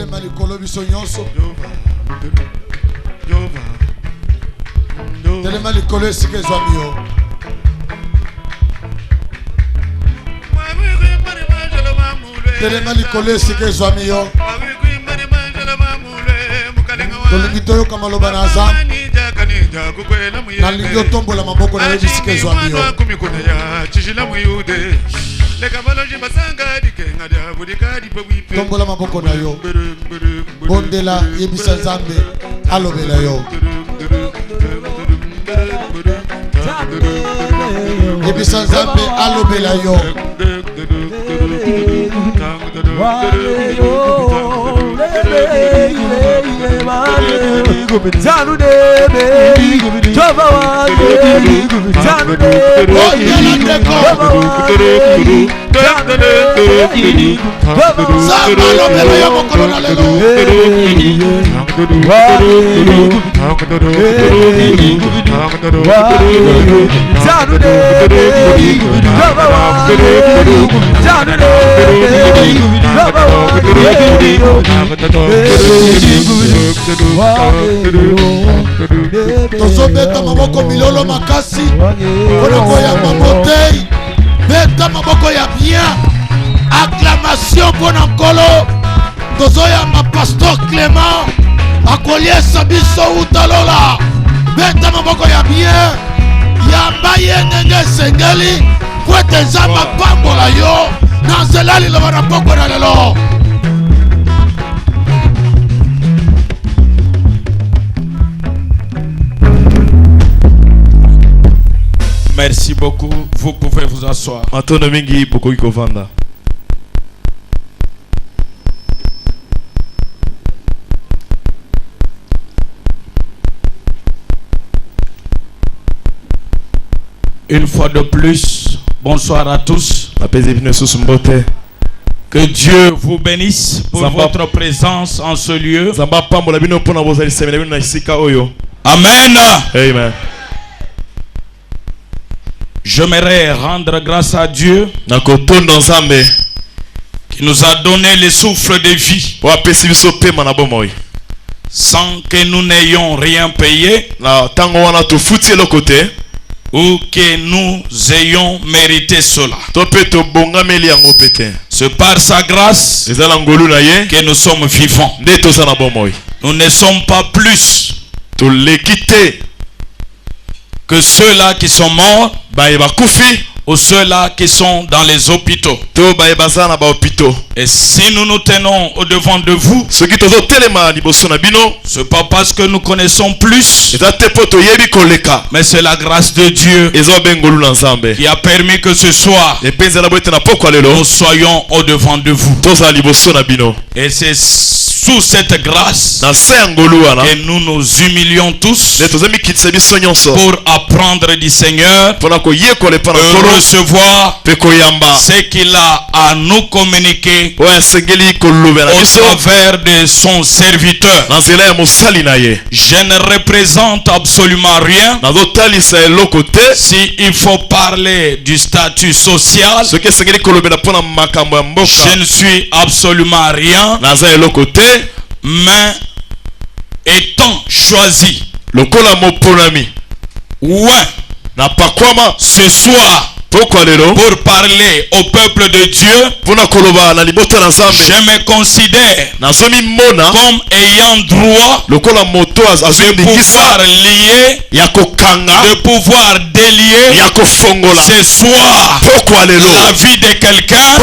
Telema likolo biso nyonso. Telema likolo esika ezwami yo. Telema likolo esika ezwami yo. Tolingi toyoka maloba na Nzambe. Nalingi otombola maboko na yo bisika ezwami yo. Tombola maboko na yo. Bondela yebisa Nzambe alobela yo. Yebisa Nzambe alobela yo. Tozobeta maboko milolo makasi pona koyamba motei. Beta maboko ya bien. Acclamation pona nkolo. Tozoyamba Pasteur Clément akoliesa biso utalola. Beta maboko ya bien. Yamba yenenge sengeli kwete Nzamba pambola yo. Nanzelali lo barapoko na lelo. Merci beaucoup. Vous pouvez vous asseoir. Une fois de plus, bonsoir à tous. Que Dieu vous bénisse pour votre présence en ce lieu. Amen. Amen. J'aimerais rendre grâce à Dieu qui nous a donné le souffle de vie sans que nous n'ayons rien payé ou que nous ayons mérité cela. C'est par sa grâce que nous sommes vivants. Nous ne sommes pas plus que ceux-là qui sont morts ou ceux-là qui sont dans les hôpitaux. Et si nous nous tenons au devant de vous, c'est pas parce que nous connaissons plus, mais c'est la grâce de Dieu qui a permis que ce soir nous soyons au devant de vous. Et c'est sous cette grâce que nous nous humilions tous pour apprendre du Seigneur, recevoir ce qu'il a à nous communiquer au travers de son serviteur. Je ne représente absolument rien. Si il faut parler du statut social, je ne suis absolument rien. Mais étant choisi, ce soir, pour parler au peuple de Dieu, je me considère comme ayant droit de pouvoir lier, de pouvoir délier ce soir la vie de quelqu'un,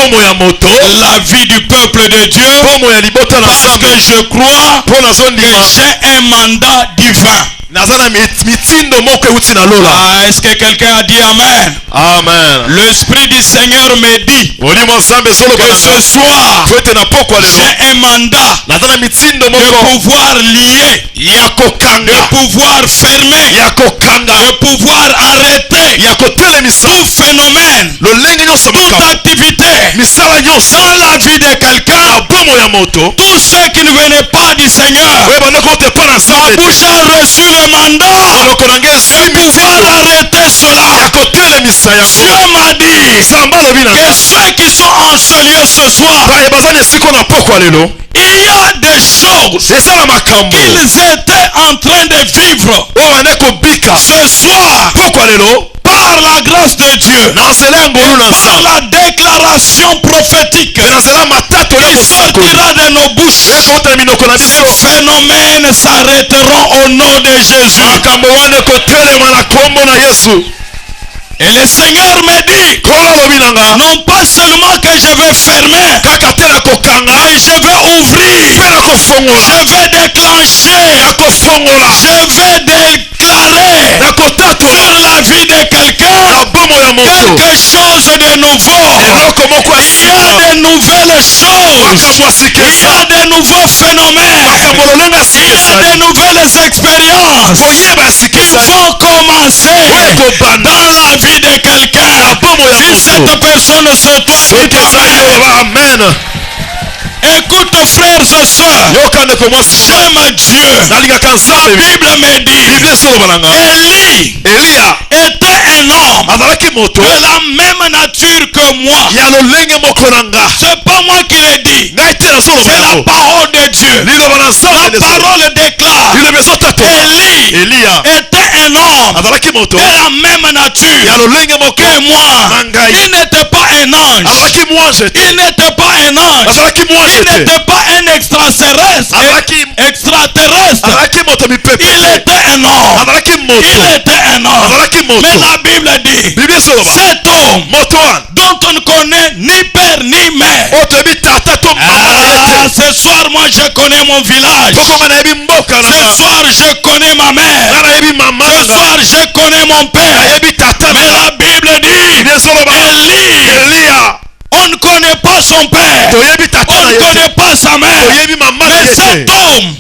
la vie du peuple de Dieu, parce que je crois que j'ai un mandat divin. Est-ce que quelqu'un a dit Amen? Amen. L'Esprit du Seigneur me dit que ce soir j'ai un mandat de pouvoir lier, de pouvoir fermer, de pouvoir arrêter tout phénomène, toute activité dans la vie de quelqu'un. Tous ceux qui ne venaient pas du Seigneur, ma bouche a reçu le mandat de pouvoir arrêter cela. Dieu m'a dit que ceux qui sont en ce lieu ce soir, il y a des eza na makambo qu'ils étaient en train de vivre oyo bande kobika ce soir pokwa lelo par la grâce de Dieu, na nzela ya ngolu na par nzambe la déclaration prophétique mpe na nzela ya matato ya qui mosakoli sortira de nos bouches. ekota na minoko na biso Ces phénomènes s'arrêteront au nom de Jésus. makambo wana ekotelema na kombo na Yesu. Et le Seigneur me dit, non pas seulement que je vais fermer, mais je vais ouvrir, je vais déclencher, je vais déclarer sur la vie de quelqu'un quelque chose de nouveau. Il y a de nouvelles choses, il y a de nouveaux phénomènes, il y a de nouvelles expériences qui vont commencer dans la vie de quelqu'un. Si cette personne c'est toi, dis amen. Écoute frères et sœurs, j'aime Dieu. La Bible me dit, Élie était un homme de la même nature que moi. C'est pas moi qui l'ai dit, c'est la parole de Dieu. La parole déclare, Élie était un homme de la même nature que moi. Il n'était pas un ange, il n'était pas un ange, il n'était pas un extraterrestre. Il était un homme. Il était un homme. Mais la Bible dit, cet homme dont on ne connaît ni père ni mère. Ce soir moi je connais mon village. Ce soir je connais ma mère. Ce soir je connais mon père. Mais la Bible dit, Élie, on ne connaît pas son père, on ne connaît pas sa mère, mais cet homme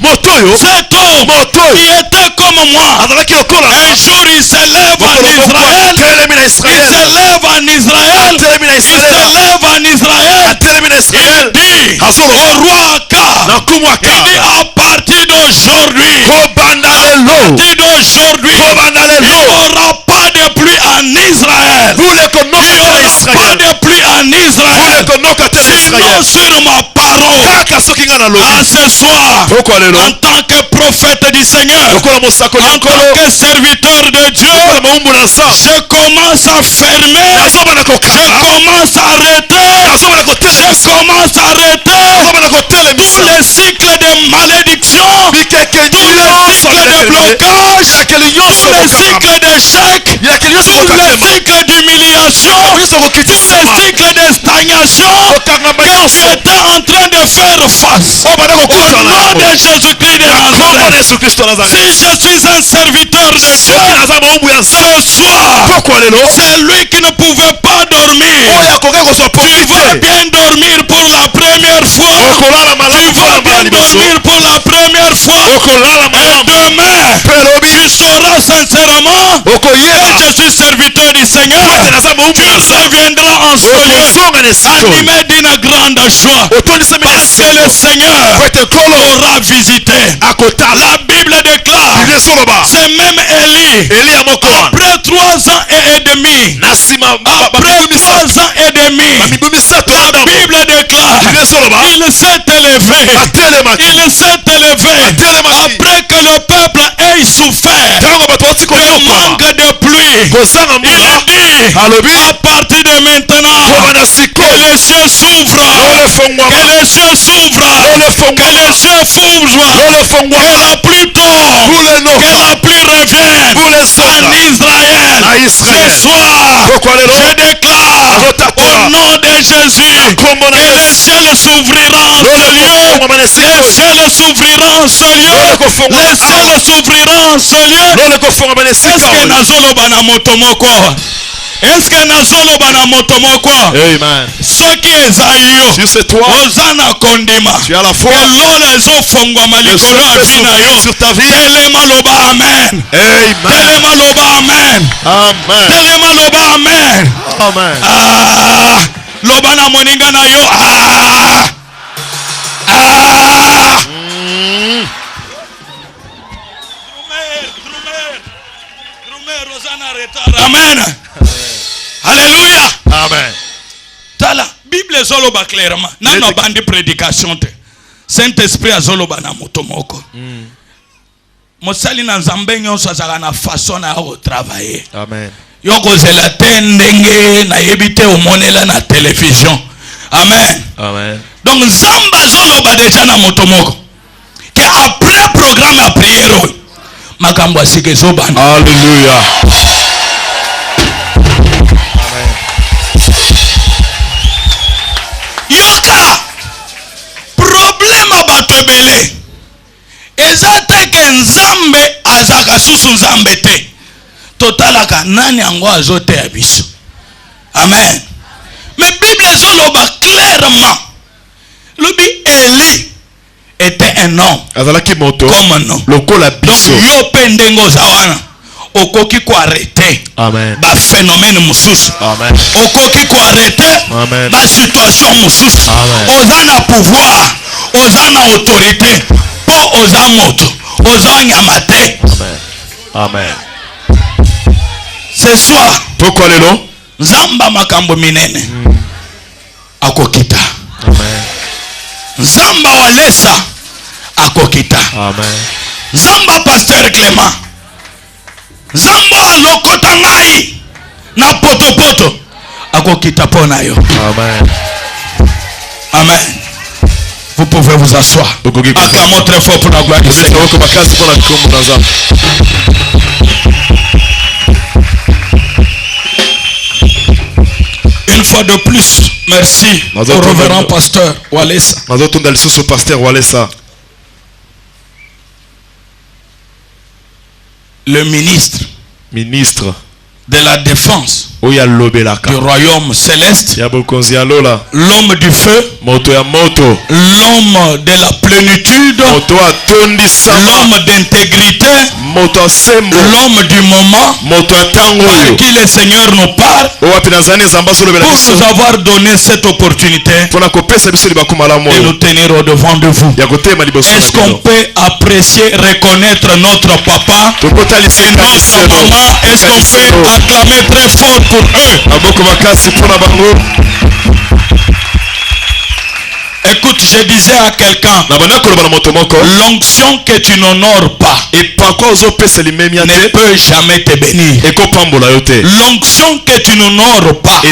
qui était comme moi, un jour il s'élève en Israël, il dit au roi Akab, il dit à partir d'aujourd'hui, il n'y aura pas de pluie en Israël, il n'y aura pas de pluie en Israël, sinon sur ma parole. À ce soir, en tant que prophète du Seigneur, en tant que serviteur de Dieu, je commence à fermer, je commence à arrêter, je commence à arrêter tous les cycles de malédiction, tous les cycles de blocage, tous les cycles d'échec, tous les cycles d'humiliation, tous les cycles de stagnation que tu étais en train de faire face. Au nom de Jésus-Christ de Nazareth, si je suis un serviteur de Dieu, ce soir, c'est lui qui ne pouvait pas dormir. Tu vas bien dormir pour la première fois. Tu vas bien dormir pour la première fois. Et demain, tu sauras sincèrement que je suis serviteur du Seigneur. Tu reviendras en ce lieu animé d'une grande joie, parce que le Seigneur t'aura visité. La Bible déclare, c'est même Élie, après 3 ans et demi, la Bible déclare, il s'est élevé, après que le peuple ait souffert le manque de pluie. Il dit, à partir de maintenant, que les cieux s'ouvrent, que les cieux s'ouvrent, que les cieux s'ouvrent, que la pluie tombe, que la pluie revienne en Israël. Ce soir, je déclare au nom de Jésus que les cieux s'ouvriront en ce lieu, les cieux s'ouvriront en ce lieu, les cieux s'ouvriront en ce lieu. Est-ce que nazoloba na moto moko? Est-ce que nazoloba na moto moko? Soki ezayo ozana kondima elolo ezofongwama likolo ya bina yo, telema loba amen, telema loba amen, telema loba amen, loba na moninga na yo amen. Alléluia. Amen. Tala Bible zoloba clairement. Nano bandi prédication te. Saint-Esprit azoloba na moto moko. Mosali na nzambe nyonso azaka na façon na travailler. Amen. Yoko zela te ndenge na yebite omonela na télévision. Amen. Amen. Donc nzambe azoloba déjà na moto moko. Que après programme à prière makambo asike zobana. Alléluia. Amen. Yoka problème abato ebele ezate ke nzambe azaka susu nzambe te totalaka nani yango azoteya biso. Amen. Mais Bible ezoloba clairement lobi Eli était un homme azalaki moto comme non lokola donc biso. yo pe ndenge oza wana okoki koarrete Amen. baphénomène mosusu. Amen. okoki koarrete Amen. basituation mosusu. Amen. oza na pouvoir oza na autorité mpo oza moto oza nyama te. Amen. Amen. ce soir Pourquoi lelo? nzamba makambo minene akokita. Amen. nzamba walesa akokita. Amen. nzamba pasteur Clément nzamba alokota ngai na potopoto akokita mpo na yo. Amen. Amen. Vous pouvez vous asseoir. Acclamons très fort pour la gloire du Seigneur. Une fois de plus, merci au révérend pasteur Walesa. Le ministre de la défense du royaume céleste, l'homme du feu, l'homme de la plénitude, l'homme d'intégrité, l'homme du moment, par qui le Seigneur nous parle, pour nous avoir donné cette opportunité de nous tenir au devant de vous. Est-ce qu'on peut apprécier, reconnaître notre papa et notre maman? Est-ce qu'on peut acclamer très fort pour eux? Écoute, je disais à quelqu'un, l'onction que tu n'honores pas ne peut jamais te bénir. L'onction que tu n'honores pas,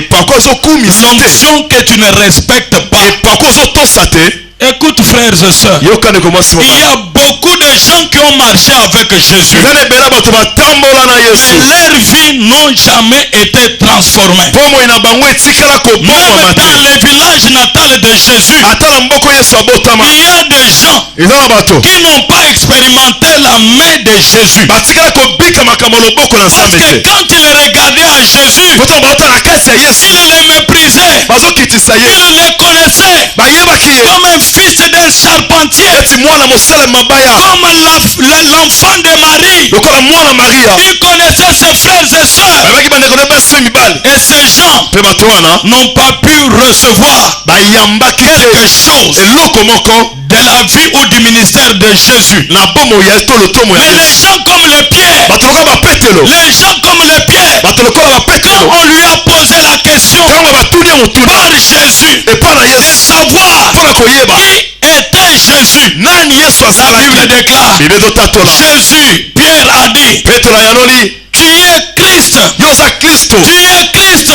l'onction que tu ne respectes pas. Écoute, frères et sœurs, il y a beaucoup de gens qui ont marché avec Jésus, mais leurs vies n'ont jamais été transformées. Même dans le village natal de Jésus, il y a des gens qui n'ont pas expérimenté la main de Jésus. Parce que quand ils regardaient à Jésus, ils le méprisaient, ils le connaissaient comme un fils d'un charpentier, comme l'enfant de Marie. Il connaissait ses frères et sœurs, et ces gens n'ont pas pu recevoir quelque chose de la vie ou du ministère de Jésus. Mais les gens comme les Pierre, les gens comme les Pierre, quand on lui a posé la question par Jésus et savoir qui était Jésus, la Bible déclare, Jésus, Pierre a dit, tu es Christ. Tu es Christ.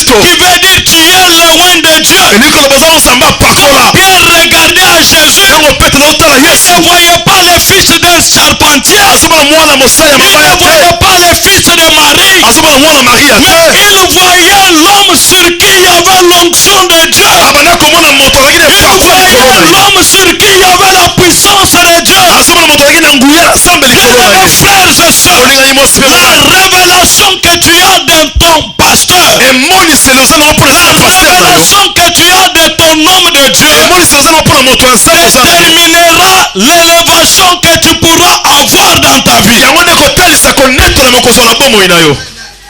Qui veut dire tu es loin de Dieu. Pierre regardait à Jésus. Il ne voyait pas le fils d'un charpentier. Il ne voyait pas le fils de Marie. Mais il voyait l'homme sur qui il y avait l'onction de Dieu. Il voyait l'homme sur qui il y avait la puissance de Dieu. Bien-aimés frères et sœurs, la révélation que tu as de ton pasteur, la révélation que tu as de ton homme de Dieu déterminera l'élévation que tu pourras avoir dans ta vie.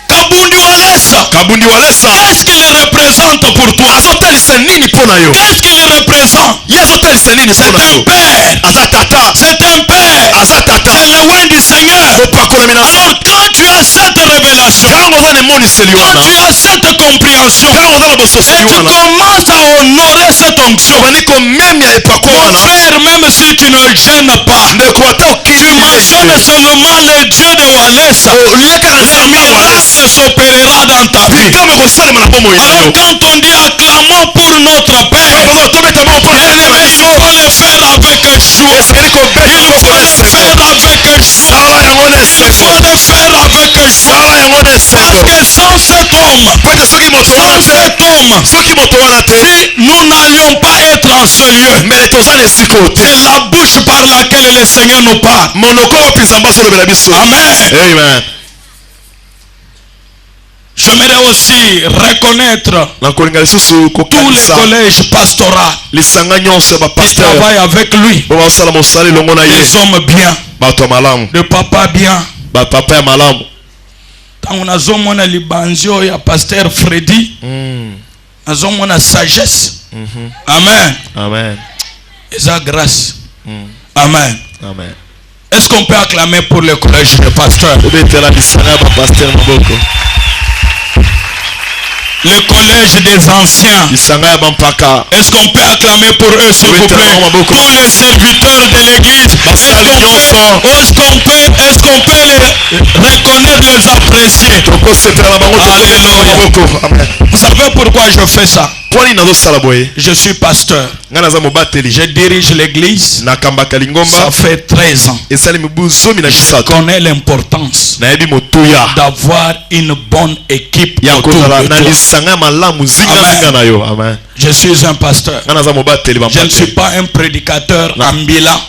Kabundi Walesa, qu'est-ce qu'il représente pour toi? Qu'est-ce qu'il représente? C'est un père. C'est un père. C'est le loin du Seigneur. Alors quand tu as cette révélation, quand tu as cette compréhension, et tu commences à honorer cette onction, mon frère, gêne pas. Tu mentionnes seulement le Dieu de Walesa. Le miracle s'opérera dans ta vie. Alors quand on dit acclamons pour notre Père, bien-aimé, il faut le faire avec joie. Il faut le faire avec joie. Il faut le faire avec joie. Parce que sans cet homme, si nous n'allions pas être en ce lieu, c'est la bouche par laquelle le Seigneur nous parle. Amen. J'aimerais aussi reconnaître tous les collèges pastoraux qui travaillent avec lui. Les hommes bien, le papa bien. Quand on a zomona libanzio ya pasteur Freddy, on a zomona sagesse. Amen. Amen. Et sa grâce. Amen. Amen. Est-ce qu'on peut acclamer pour le collège de pasteurs? Le collège des anciens. Est-ce qu'on peut acclamer pour eux, s'il vous plaît? Tous les serviteurs de l'église. Est-ce qu'on peut les reconnaître, les apprécier? Alléluia. Vous savez pourquoi je fais ça? Je suis pasteur. Je dirige l'église. Ça fait 13 ans. Je connais l'importance d'avoir une bonne équipe autour de toi. Amen. Je suis un pasteur. Je ne suis pas un prédicateur ambulant.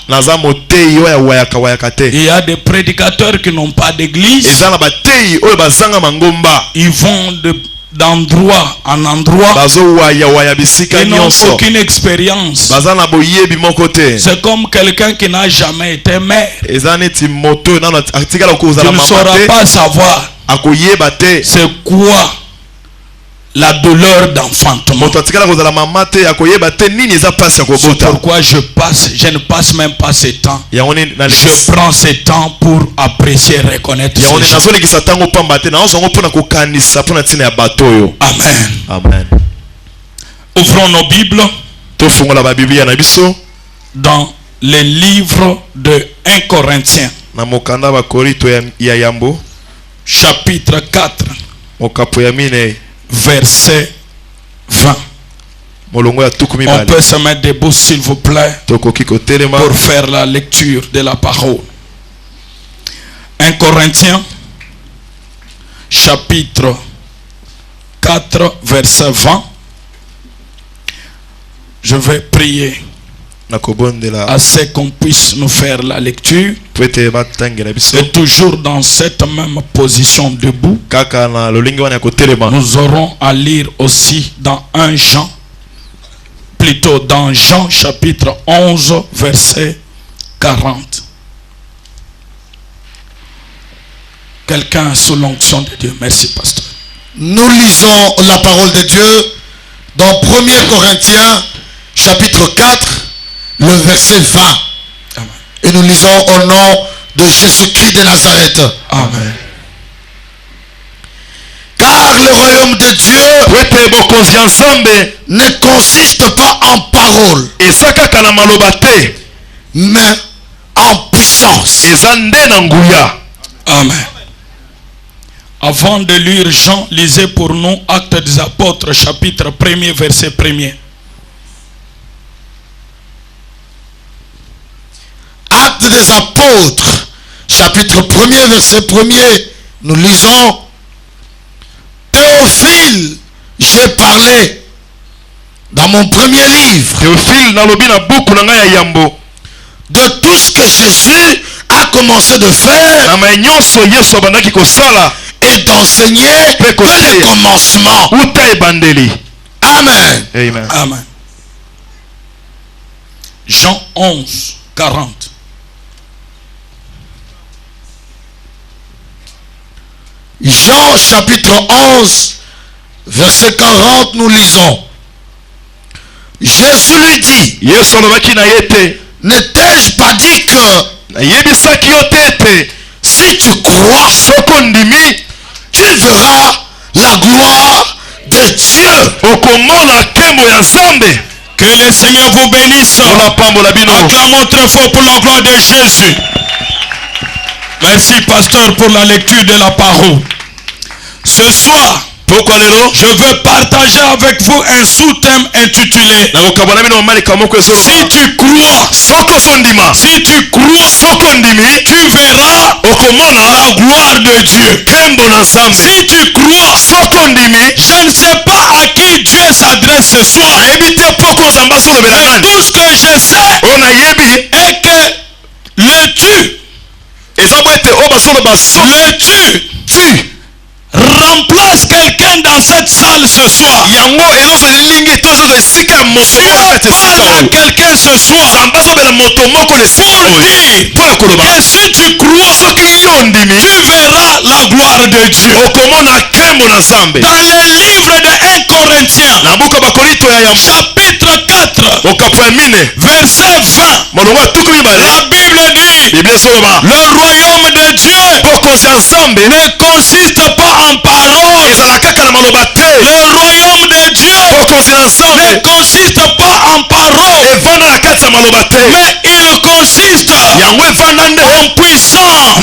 Il y a des prédicateurs qui n'ont pas d'église. Ils vont d'endroit en endroit. Ils n'ont aucune expérience. C'est comme quelqu'un qui n'a jamais été maire. Tu ne sauras pas savoir c'est quoi la douleur d'enfantement. C'est pourquoi je ne passe même pas ce temps. Je prends ce temps pour apprécier et reconnaître ces gens. Amen. Amen. Ouvrons nos Bibles dans les livres de 1 Corinthiens. Chapitre 4. Verset 20. On peut se mettre debout, s'il vous plaît, pour faire la lecture de la parole. 1 Corinthiens, chapitre 4, verset 20. Je vais prier assez qu'on puisse nous faire la lecture. Et toujours dans cette même position debout, nous aurons à lire aussi dans dans Jean chapitre 11 verset 40. Quelqu'un sous l'onction de Dieu. Merci pasteur. Nous lisons la parole de Dieu dans 1 Corinthiens chapitre 4 le verset 20. Amen. Et nous lisons au nom de Jésus-Christ de Nazareth. Amen. Car le royaume de Dieu ne consiste pas en parole, mais en puissance. Amen. Avant de lire Jean, lisez pour nous Actes des Apôtres, chapitre 1er, verset 1er. Actes des Apôtres, chapitre 1er, verset 1er, nous lisons: Théophile, j'ai parlé dans mon premier livre de tout ce que Jésus a commencé de faire et d'enseigner dès le commencement. Amen. Amen. Amen. Jean 11, 40. Jean chapitre 11, verset 40, nous lisons: Jésus lui dit: ne t'ai-je pas dit que si tu crois, tu verras la gloire de Dieu. Que le Seigneur vous bénisse. Acclamons très fort pour la gloire de Jésus. Merci, pasteur, pour la lecture de la parole. Ce soir, je veux partager avec vous un sous-thème intitulé Si tu crois, tu verras la gloire de Dieu. Si tu crois, je ne sais pas à qui Dieu s'adresse ce soir. Mais tout ce que je sais est que le tu remplace quelqu'un dans cette salle ce soir. Tu parles à quelqu'un ce soir pour dire que si tu crois, tu verras la gloire de Dieu. Dans le livre de 1 Corinthiens, chapitre 4, verset 20, la Bible dit le royaume de Dieu ne consiste pas en parole. Le royaume de Dieu ne consiste pas en parole, mais il consiste en puissance.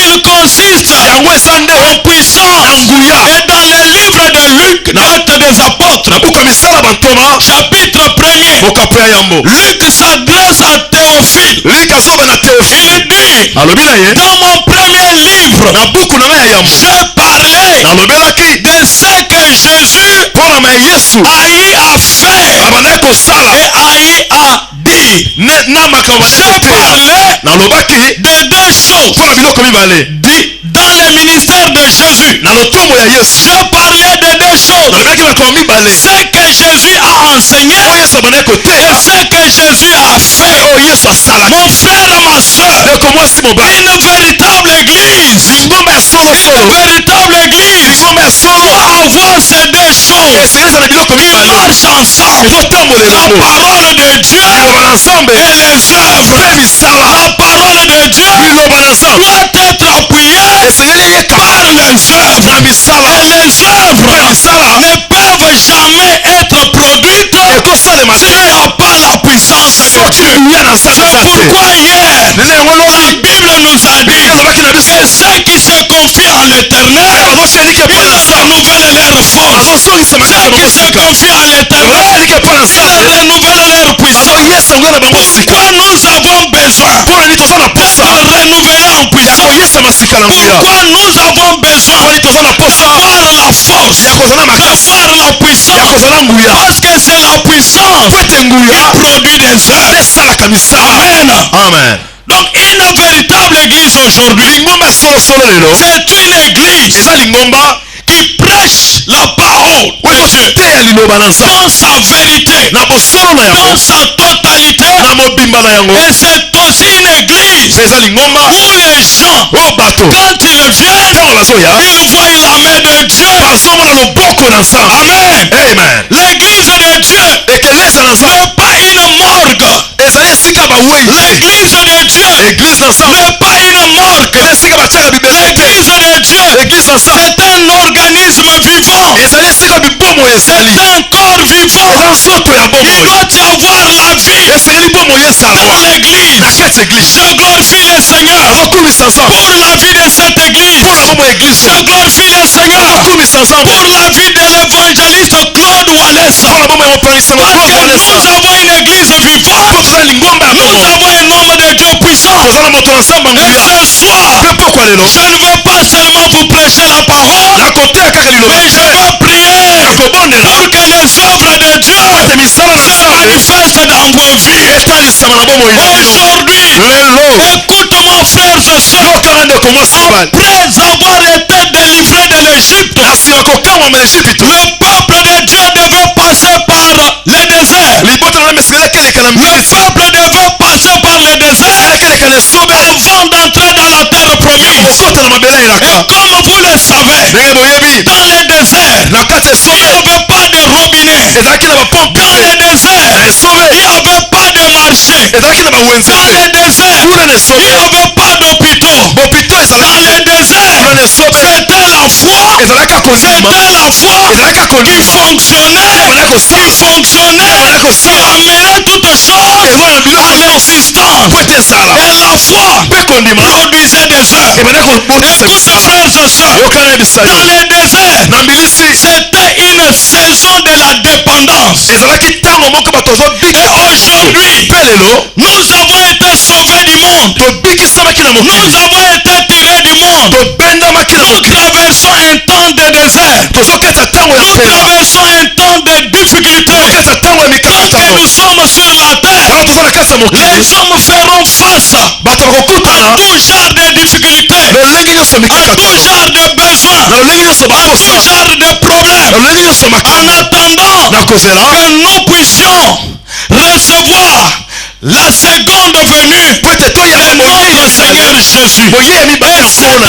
Il consiste en puissance. Et dans le livre de Luc, Actes des Apôtres, chapitre 1er, Luc s'adresse à Théophile. Il dit, dans mon premier livre, je parlais de ce que Jésus a eu à faire et a eu à dire. Je parlais de deux choses. Dans le ministère de Jésus, je parlais de deux choses. Ce que Jésus a enseigné et ce que Jésus a fait. Mon frère et ma soeur, une véritable église, doit avoir ces deux choses qui marchent ensemble. La parole de Dieu et les œuvres. La parole de Dieu doit être appuyée par les œuvres. Et les œuvres ne peuvent jamais être produites s'il n'y a pas la puissance de Dieu. C'est pourquoi hier, la Bible nous a dit que ceux qui se confient à l'Éternel, ils renouvellent leur force. Ceux qui se confient à l'Éternel, ils renouvellent leur puissance. Pourquoi nous avons besoin d'être renouvelés en puissance? Pourquoi nous avons besoin d'avoir la force, d'avoir la puissance? Parce que c'est la puissance qui produit des œuvres. Amen. Donc une véritable église aujourd'hui, c'est une église qui prêche la parole de Dieu dans sa vérité, dans sa totalité. Et c'est aussi une église où les gens, quand ils viennent, ils voient la main de Dieu. Amen. L'église de Dieu n'est pas une morgue. L'église de Dieu n'est pas une morgue. L'église de Dieu est un organisme vivant. C'est un corps vivant. Il doit y avoir la vie dans l'église. Je glorifie le Seigneur pour la vie de cette église. Je glorifie le Seigneur pour la vie de l'évangéliste Claude Wallace. Parce que nous avons une église vivante. Nous avons un homme de Dieu puissant. Et ce soir, je ne veux pas seulement vous prêcher la parole, mais je veux prier pour que les œuvres de Dieu se manifestent dans vos vies. Aujourd'hui, écoute mon frère et soeur, après avoir été délivré de l'Égypte, le peuple de Dieu devait passer par le désert. Le peuple devait passer par le désert avant d'entrer dans la terre promise. Et comme vous le savez, dans le désert, il n'y avait pas de robinet. Dans le désert, il n'y avait pas de marché. Dans le désert, il n'y avait pas d'hôpitaux. Dans le désert, c'était la foi C'était la foi qui fonctionnait, qui amenait toutes choses à l'existence. Et la foi produisait des œuvres. Écoute, frères et sœurs, dans les déserts, c'était une saison de la dépendance. Et aujourd'hui, nous avons été sauvés du monde. Nous avons été tirés du monde. Nous traversons un temps de désert. Nous traversons un temps de difficulté. Tant que nous sommes sur la terre, les hommes feront face à tout genre de difficultés, à tout genre de besoins, à tout genre de problèmes. En attendant que nous puissions recevoir la seconde venue de notre Seigneur Jésus. Et cette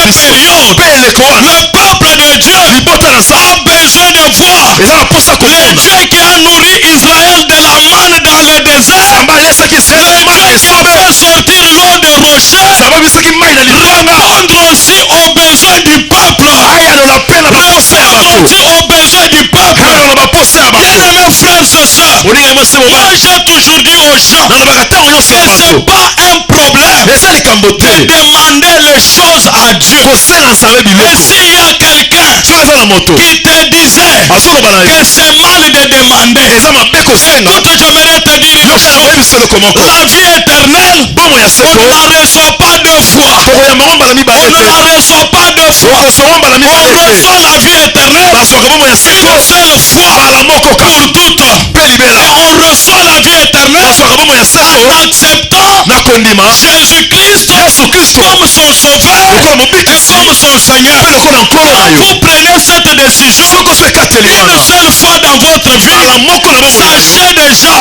période, le peuple de Dieu a besoin de voir le Dieu qui a nourri Israël de la manne dans le désert, le Dieu qui a fait sortir l'eau des rochers, répondre aussi aux besoins du peuple, répondre aussi aux besoins du peuple. Bien-aimés frères et sœurs, moi j'ai toujours dit aux gens que ce n'est pas un problème de demander les choses à Dieu. Et s'il y a quelqu'un qui te disait que c'est mal de demander, écoute, j'aimerais te dire une chose. La vie éternelle, on ne la reçoit pas deux fois. On ne la reçoit pas deux fois. On reçoit la vie éternelle une seule fois pour toutes. Et on reçoit la vie éternelle en acceptant Jésus-Christ comme son sauveur et comme son Seigneur. Quand vous prenez cette décision une seule fois dans votre vie, sachez déjà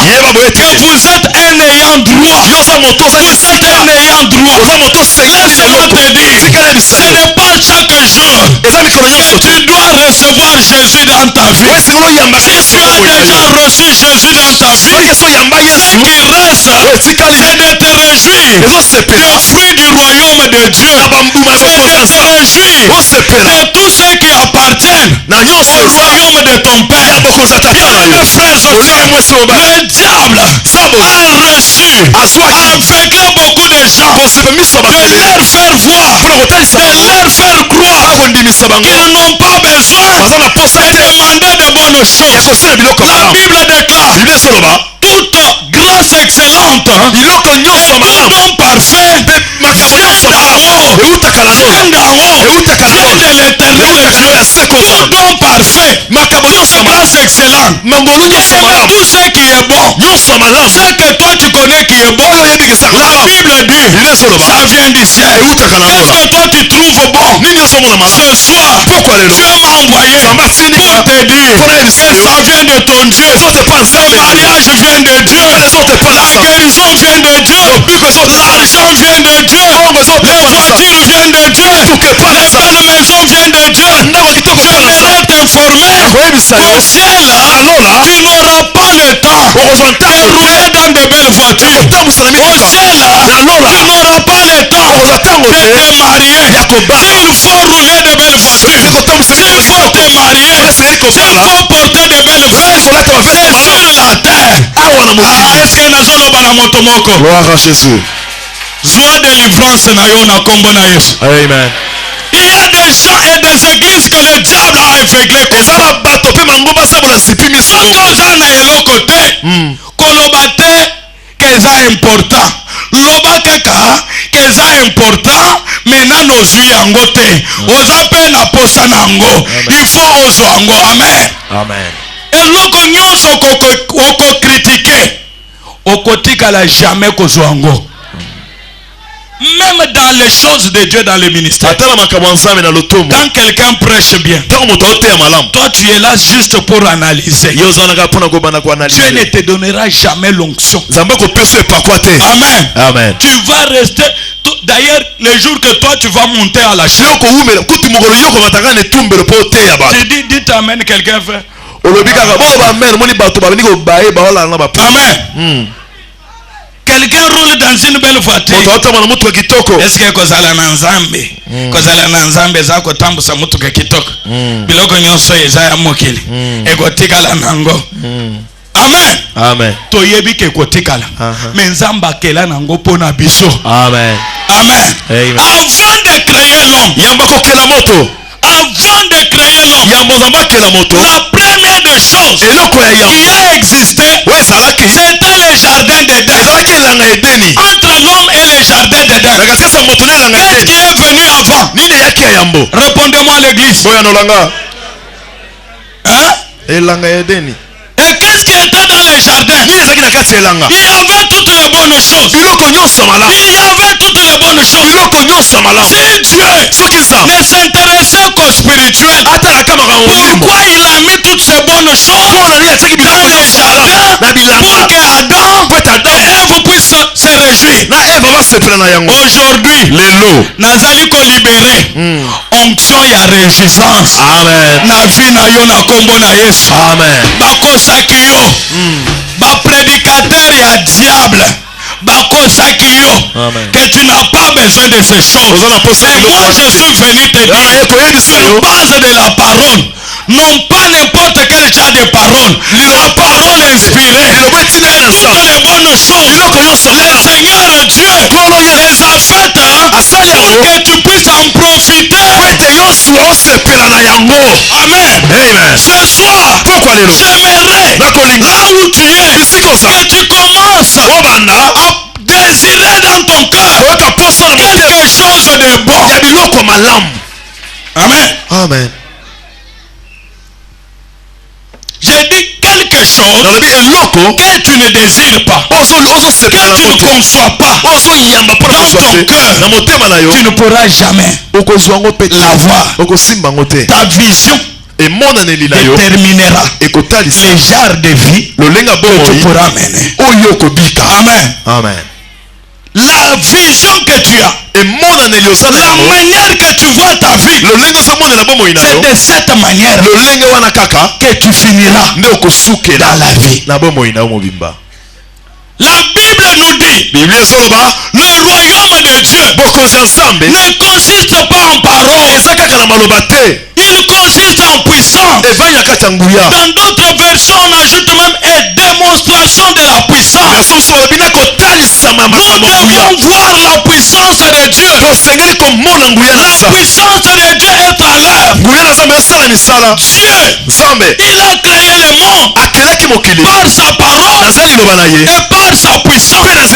que vous êtes un ayant droit. Vous êtes un ayant droit. Laisse-moi te dire, ce n'est pas chaque jour que tu dois recevoir Jésus dans ta vie. Si tu as déjà reçu Jésus dans ta vie, ce qui reste, c'est de te réjouir des fruits du royaume de Dieu. C'est de te réjouir de tous ceux qui appartiennent au royaume de ton Père. Bien-aimés frères et sœurs, le diable a reçu, a aveuglé beaucoup de gens, de leur faire voir, de leur faire croire qu'ils n'ont pas besoin de demander de bonnes choses. La Bible déclare toute grâce excellente et tout don parfait vient d'en haut, vient de l'éternel Dieu. Tout don parfait, toute grâce excellente, et tout ce qui est bon, ce que toi tu connais qui est bon, la Bible dit, ça vient du ciel. Qu'est-ce que toi tu trouves bon? Ce soir, Dieu m'a envoyé pour te dire que ça vient de ton Dieu. Le mariage vient de Dieu. La guérison vient de Dieu. L'argent vient de Dieu. Les voitures viennent de Dieu. Les belles maisons viennent de Dieu. J'aimerais t'informer qu'au ciel, tu n'auras pas le temps de rouler dans de belles voitures. Au ciel, tu n'auras pas le temps de te marier. S'il faut rouler de belles voitures, s'il faut te marier, s'il faut porter de belles vestes, c'est sur la terre. Est-ce que nazoloba na moto moko? Gloire à Jésus. Joie de délivrance na yo na kombo na Yesu. Amen. Il y a des gens et des églises que le diable a aveuglé comme ça. Soki oza na eloko te, koloba te que eza important. Loba kaka que eza important, mais nano ozwi yango te. Oza pe na posa nango. Il faut ozwa yango. Amen. Amen. Eloko nyonso okokritike okotikala jamais kozwa yango. Même dans les choses de Dieu dans le ministère, quand quelqu'un prêche bien, toi tu es là juste pour analyser. Dieu ne te donnera jamais l'onction. Amen. Amen. Tu vas rester. D'ailleurs, les jours que toi tu vas monter à la chaîne, tu dis amen, quelqu'un fait amen. quelqu'un roule dans une belle voiture. Est-ce que kozala na nzambe? Kozala na nzambe za kotambusa mutuka kitoko. Biloko nyonso eza ya mokili. Ekotikala nango. Amen. Amen. Toyebi ke kotikala. Mais nzamba kela nango pona biso. Amen. Amen. Amen. Avant de créer l'homme. Yambako kela moto. Avant de créer l'homme, la première des choses qui a existé, c'était le jardin d'Éden. Entre l'homme et le jardin d'Éden, qu'est-ce qui est venu avant? Répondez-moi à l'église. Hein? Et qu'est-ce qui était dans le jardin? Il y avait toutes les bonnes choses. Il y avait toutes les bonnes choses. Si Dieu ne s'intéressait qu'au spirituel, pourquoi il a mis toutes ces bonnes choses dans le jardin pour que Adam et Ève puissent se réjouir? Aujourd'hui, Nazali ko libéré onction ya réjouissance. Amen. Na vie na yo na kombo na Yesu. Amen. Bakosaki yo ba prédicateur ya diable bakosaki yo que tu n'as pas besoin de ces choses. Mais moi je suis venu te dire sur base de la parole, non pas n'importe quel genre de parole, la parole inspirée, toutes les bonnes choses le Seigneur Dieu les a faites pour que tu puisses en profiter. Amen. Ce soir j'aimerais là où tu es que tu commences à désirer dans ton cœur quelque chose de bon. Amen. Amen. J'ai dit quelque chose que tu ne désires pas, que tu ne conçois pas dans ton cœur, tu ne pourras jamais l'avoir. Ta vision déterminera les genres de vie que tu pourras mener. Amen. Amen. La vision que tu as, la manière que tu vois ta vie, c'est de cette manière que tu finiras dans la vie. La Bible nous dit, le royaume de Dieu ne consiste pas en paroles, il consiste en puissance. Dans d'autres versions, on ajoute même une démonstration de la puissance. Nous devons voir la puissance de Dieu. La puissance de Dieu est à l'œuvre. Dieu, il a créé le monde par sa parole et par sa puissance.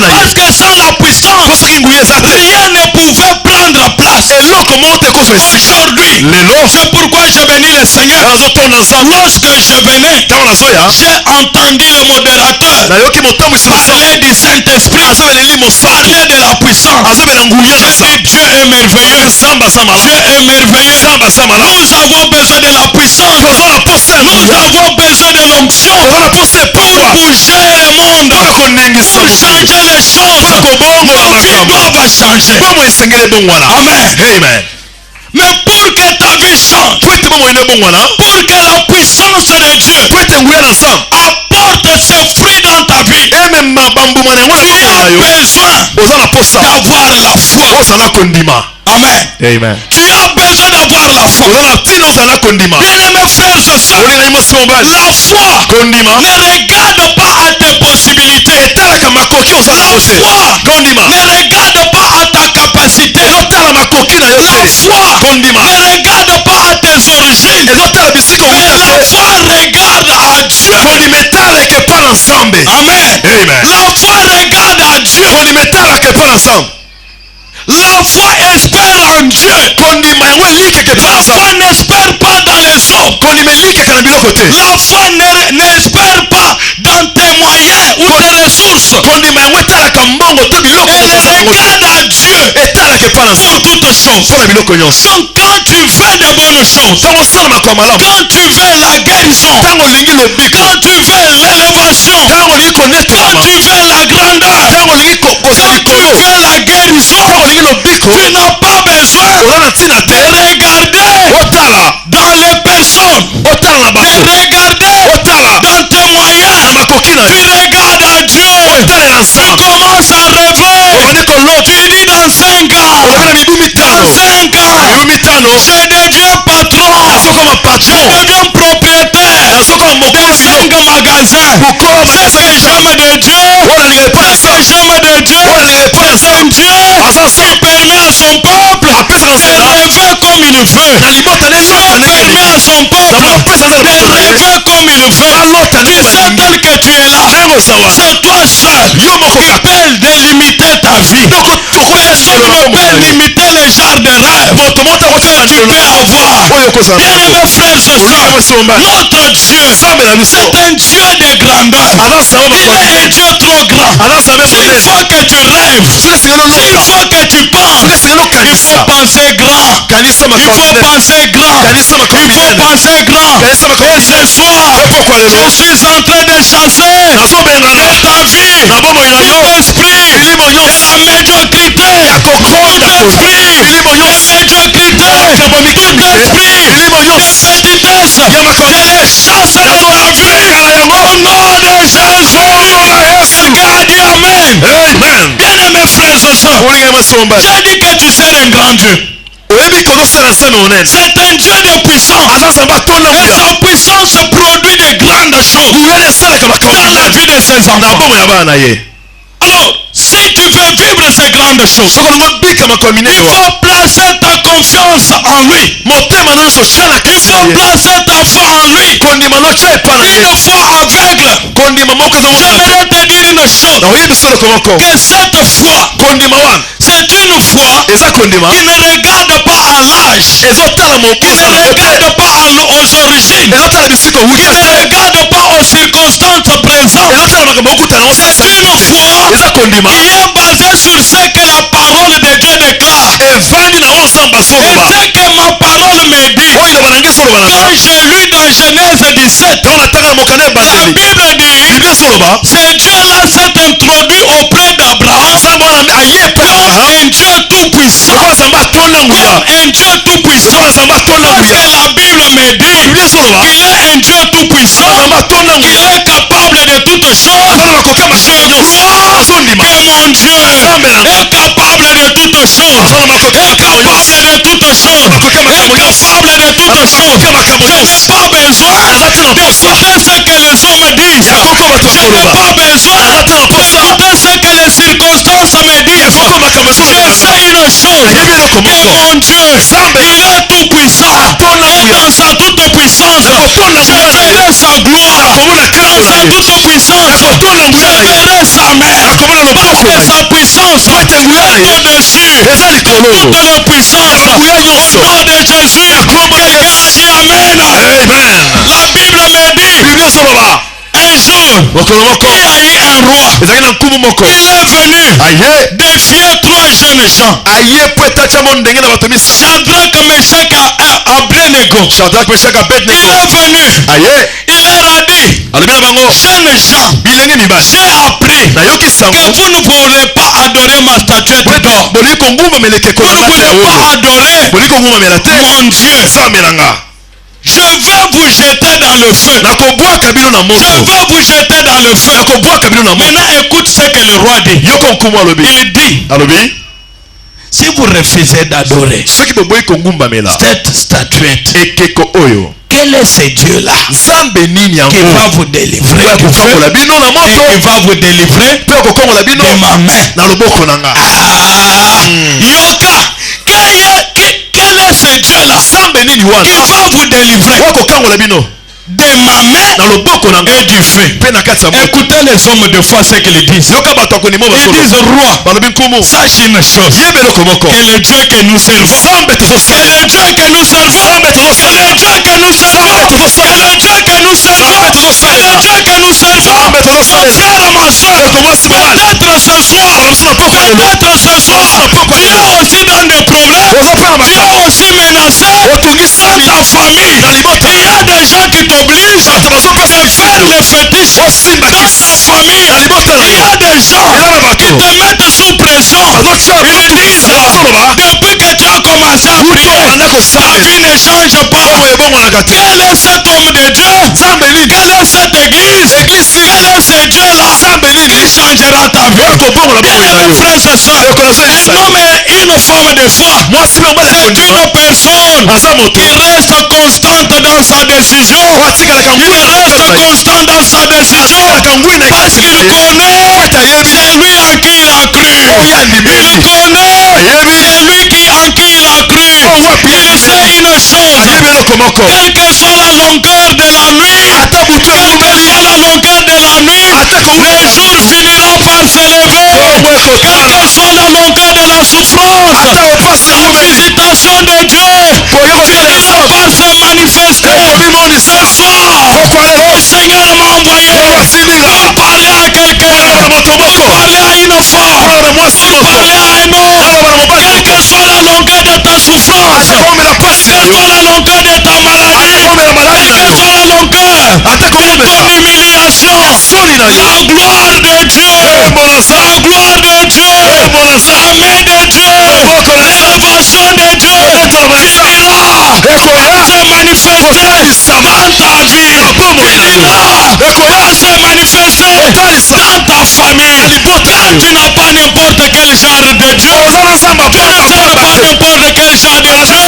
Parce que sans la puissance, rien ne pouvait prendre place. Aujourd'hui, c'est pourquoi j'ai béni le Seigneur. Lorsque je venais, j'ai entendu le modérateur parler du Saint-Esprit, parler de la puissance. J'ai dit Dieu est merveilleux. Dieu est merveilleux. Nous avons besoin de la puissance. Nous avons besoin de l'onction pour bouger le monde, pour changer les choses. Nos vies doivent changer. Amen. Mais pour que ta vie change, pour que la puissance de Dieu apporte ses fruits dans ta vie, tu as besoin d'avoir la foi. Amen. Amen. Tu as besoin d'avoir la foi. Bien-aimés frères et sœurs, la foi ne regarde pas à tes possibilités. La foi ne regarde pas à ta capacité. La foi ne regarde pas à tes origines. Mais la foi regarde à Dieu. Amen. La foi regarde à Dieu. La foi espère en Dieu. La foi n'espère pas dans les hommes. La foi n'espère pas dans tes moyens ou tes ressources. Elle regarde à Dieu pour toutes choses. Donc quand tu fais de bonnes choses, quand tu veux la guérison, quand tu veux l'élévation, quand tu veux la grandeur, quand tu veux la guérison, tu n'as pas besoin de regarder dans les personnes, de regarder dans tes moyens. Tu regardes à Dieu. Tu Je deviens patron. Je deviens propriétaire de 5 magasins. Ce que j'aime de Dieu, ce que j'aime de Dieu, c'est un Dieu qui permet à son peuple de rêver comme il veut. Dieu permet à son peuple de rêver comme il veut. Tu sais tel que tu es là. C'est toi seul qui peux délimiter ta vie. Personne ne peut limiter le genre de rêve que tu peux avoir. Bien-aimés frères et sœurs, notre Dieu, c'est un Dieu de grandeur. Il est un Dieu trop grand. S'il faut que tu rêves, s'il faut que tu penses, il faut penser grand. Il faut penser grand. Il faut penser grand. Et ce soir, je suis en train de chasser de ta vie tout esprit et la médiocrité, tout esprit et médiocrité, tout esprit de petitesse, je les chasse de ta vie au nom de Jésus. Quelqu'un a dit Amen. Bien-aimés frères et sœurs, j'ai dit que tu sers un grand Dieu. C'est un Dieu de puissance. Et sa puissance produit de grandes choses dans la vie de ses enfants. Alors, si tu veux vivre ces grandes choses, il faut placer ta confiance en lui. Il faut placer ta foi en lui. Une foi aveugle. J'aimerais te dire une chose. Que cette foi, c'est une foi qui ne regarde pas à l'âge, qui ne regarde pas aux origines, qui ne regarde pas aux circonstances présentes. C'est une foi qui est basée sur ce que la parole de Dieu déclare. Et ce que ma parole me dit. Quand j'ai lu dans Genèse 17, la Bible dit, ce Dieu-là s'est introduit auprès d'Abraham comme un Dieu tout-puissant. Comme un Dieu tout-puissant. Parce que la Bible me dit qu'il est un Dieu tout-puissant, qu'il est capable de toutes choses. Je crois que mon Dieu est capable de toutes choses. Est capable de toutes choses. Est capable de toutes choses. Je n'ai pas besoin d'écouter ce que les hommes disent. Je n'ai pas besoin d'écouter ce que les circonstances me disent. Je sais une chose, que mon Dieu, il est tout puissant. Et dans sa toute puissance, je verrai sa gloire. Dans sa toute puissance, je verrai sa main. Parce que sa puissance est au-dessus de toute la puissance. Au nom de Jésus, quelqu'un a dit Amen. La Bible me dit, un jour, il y a eu un roi. Il est venu défier 3 jeunes gens. Shadrach, Meshach et Abednego. Il est venu. Il leur a dit, jeunes gens, j'ai appris que vous ne voulez pas adorer ma statuette d'or. Vous ne voulez pas adorer mon Dieu. Je vais vous jeter dans le feu. Je vais vous jeter dans le feu. Maintenant écoute ce que le roi dit. Il dit, si vous refusez d'adorer cette statuette, quel est ce Dieu-là qui va vous délivrer du feu et qui va vous délivrer de ma main? Yoka, quel est ce Dieu-là qui va vous délivrer de ma main et du feu? Écoutez les hommes de foi ce qu'ils disent. Ils disent, roi, sache une chose, que le Dieu que nous servons, que le Dieu que nous servons, que le Dieu que nous servons, que le Dieu que nous servons, que le Dieu que nous servons, mon frère, ma soeur, peut-être ce soir, tu es aussi dans des problèmes, tu es aussi menacé dans ta famille. Il y a des gens qui t'obligent de faire les fétiches dans ta famille. Il y a des gens qui te mettent sous pression. Ils disent, depuis que tu as commencé à prier, ta vie ne change pas. Quel est cet homme de Dieu? Quelle est cette église? Quel est ce Dieu-là qui changera ta vie? Bien, mes frères et sœurs, un homme et une une femme de foi. mwasi bango C'est une personne aza moto qui reste constante dans sa décision. oyo atikalaka Il reste constant dans sa décision parce qu'il connaît c'est lui en qui il a cru. Il connaît c'est lui en qui il a cru. Il sait une chose, quelle que soit la longueur de la nuit, quelle que soit la longueur de la nuit, le jour finira par se lever. Quelle que soit la longueur de la souffrance, la visitation de Dieu finira par se manifester. Ce soir, le Seigneur m'a envoyé pour parler à quelqu'un, pour parler à une femme, pour parler à un homme. Quelle que soit la longueur de ta souffrance, quelle que soit la longueur de ta maladie, quelle que soit la longueur de ton humiliation, la gloire de Dieu, la gloire de Dieu, la main de Dieu, l'élévation de Dieu finira par se manifester dans ta vie, finira par se manifester dans ta famille. Car tu n'as pas n'importe quel genre de Dieu, tu ne sers pas n'importe quel genre de Dieu,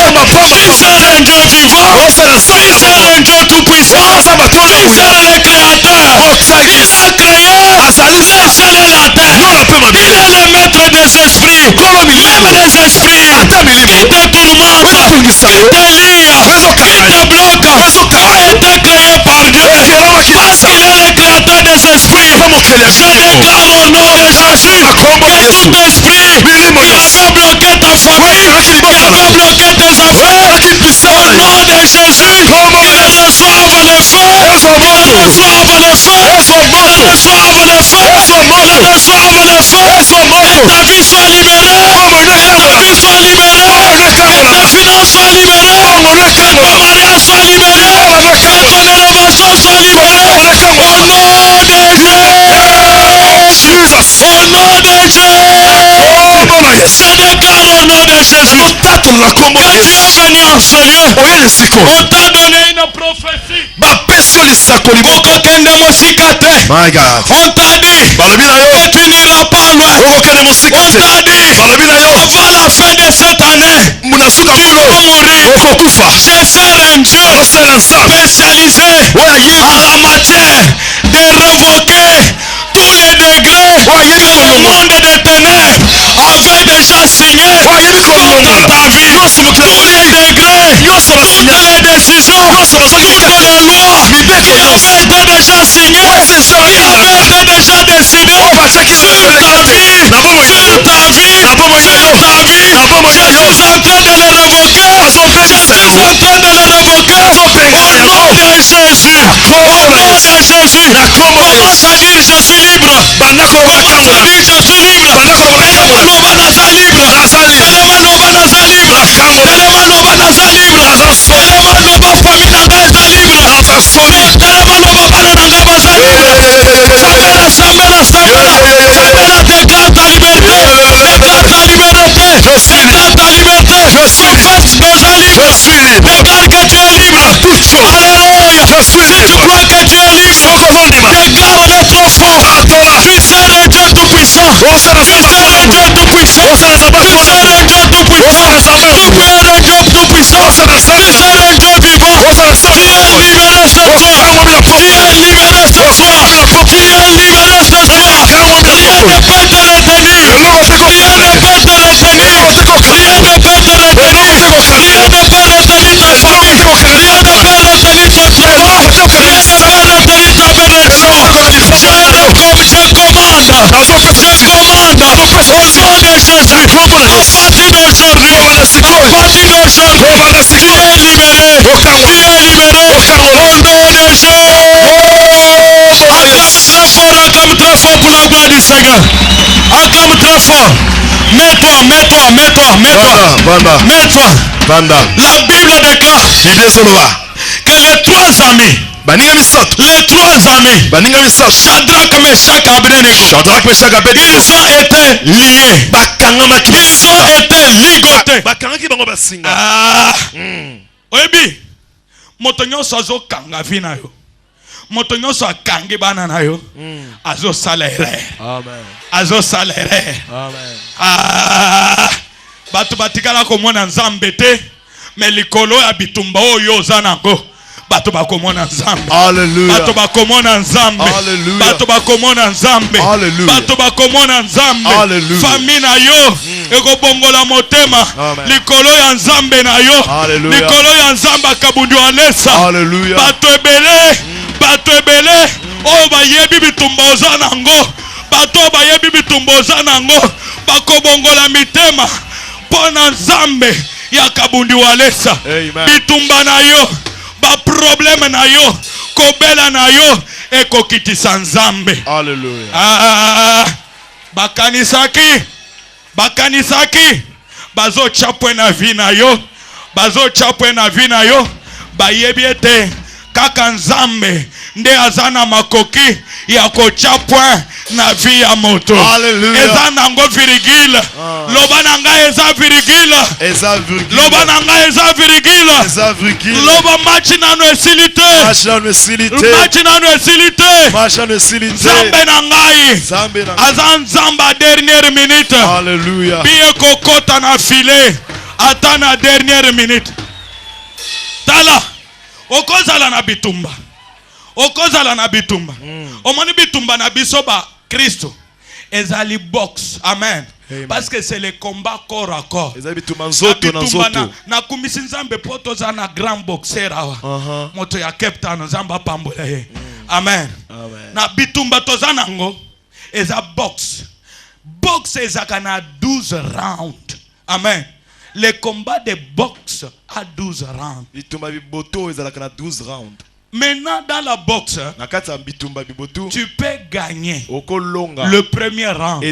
tu sers un Dieu vivant, tu sers un Dieu tout puissant, tu sers le créateur, il a créé les ciels et la terre, il est le maître des esprits, même des esprits qui te tourmentent, qui te lient, qui te bloquent, ont été créés par Dieu, parce qu'il est le créateur des esprits. Je déclare au nom de Jésus que tout esprit qui avait bloqué ta famille, qui avait bloqué tes affaires, au nom de Jésus, qu'ils reçoivent le feu, qu'ils reçoivent le feu, qu'ils reçoivent le feu, qu'ils reçoivent le feu, que ta vie soit libérée, que ta vie soit libérée, que tes finances soient libérées, que ton mariage soit libéré, que ton élévation soit libérée, au nom de Jésus, au nom de Jésus, je déclare au nom de Jésus, quand tu es venu en ce lieu, on t'a donné une prophétie. On t'a dit que tu n'iras pas loin. On t'a dit avant la fin de cette année, tu vas mourir. J'ai fait un Dieu spécialisé en la matière de révoquer tous les degrés que le monde des ténèbres avait déjà signé contre ta vie. Tous les degrés, toutes les décisions, toutes les lois qui avaient été déjà signées, qui avaient été déjà décidées sur ta vie, sur ta vie, sur ta vie. Je suis en train de les révoquer. Je suis en train de les révoquer. Au nom de Jésus. Au nom de Jésus. Commence à dire je suis libre. Commence à dire je suis libre. Elema loba naza libre. Elema loba naza libre. Elema loba naza libre. Elema loba famille nanga eza libre. Elema loba bana nanga baza libre. Sambela sambela sambela. Sambela déclare ta liberté. Déclare ta liberté. Déclare ta liberté. Prophète Boza libre. Déclare que tu es libre. Alléluia. Si tu crois que tu es libre, déclare-le trop fort. Tu sers un Dieu tout puissant. Tu sers un Dieu tout puissant. Tu sers un Dieu tout puissant. Tu es un Dieu tout puissant. Tu sers un Dieu vivant. Tu es libéré ce soir. Tu es libéré ce soir. Tu es libéré ce soir. Rien ne peut te retenir. Rien ne peut te retenir. Rien ne peut te retenir. Rien ne peut retenir ta famille. Rien ne peut retenir ton travail. Rien ne peut retenir ta bénédiction. Je commande au nom de Jésus. À partir d'aujourd'hui, tu es libéré. Tu es libéré. Au nom de Jésus. Acclame très fort pour la gloire du Seigneur. Acclame très fort. Mets-toi. La Bible déclare que les trois amis, Shadrach, Meshach, Abednego, ils ont été liés. Ils ont été ligotés. Oyebi, moto nyonso azokanga vi na yo, moto nyonso akangi bana na yo, azosala erreur. Bato batikala komona nzambe te. Mais likolo ya bitumba oyo zanango. Bato bakomona nzambe. Hallelujah. Bato bakomona nzambe. Hallelujah. Bato bakomona nzambe. Hallelujah. Bato bakomona nzambe. Hallelujah. Famille na yo eko bongola motema. Amen. Likolo ya nzambe na yo. Hallelujah. Likolo ya nzambe akabundi walesa. Hallelujah. Bato ebele. Bato ebele. O bayebi bitumba ozanango. Bato bayebi bitumba ozanango. Bakobongola mitema. Pona nzambe ya kabundi walesa. Amen. Bitumba na yo. Ba problème na yo, kobela na yo, ekokitisa nzambe. Hallelujah. Bakanisaki, bazo chapwe na vi na yo, bayebi ete kaka nzambe nde azana makoki ya kochapwa na vi ya moto. Hallelujah. Eza nango virgule. Loba nanga eza virgule. Loba nanga eza virgule. Loba machi nano esilite. Machi nano esilite. Zambe nangai. Aza nzamba dernière minute. Hallelujah. Biye kokota na file. Ata na dernière minute. Tala. Okozala na bitumba. Omoni bitumba na bisoba Christo. Ezali box. Amen. Amen. Parce que c'est le combat corps à corps. Na kumisi nzambe poto za na grand boxer awa. Moto ya Captain nzamba pambola ye. Amen. Na bitumba tozana ngo eza box. Box ezaka na 12 rounds. Amen. Le combat de boxe a 12 rounds. Bitumba biboto ezalaka na 12 rounds. Maintenant, dans la boxe, tu peux gagner le premier round.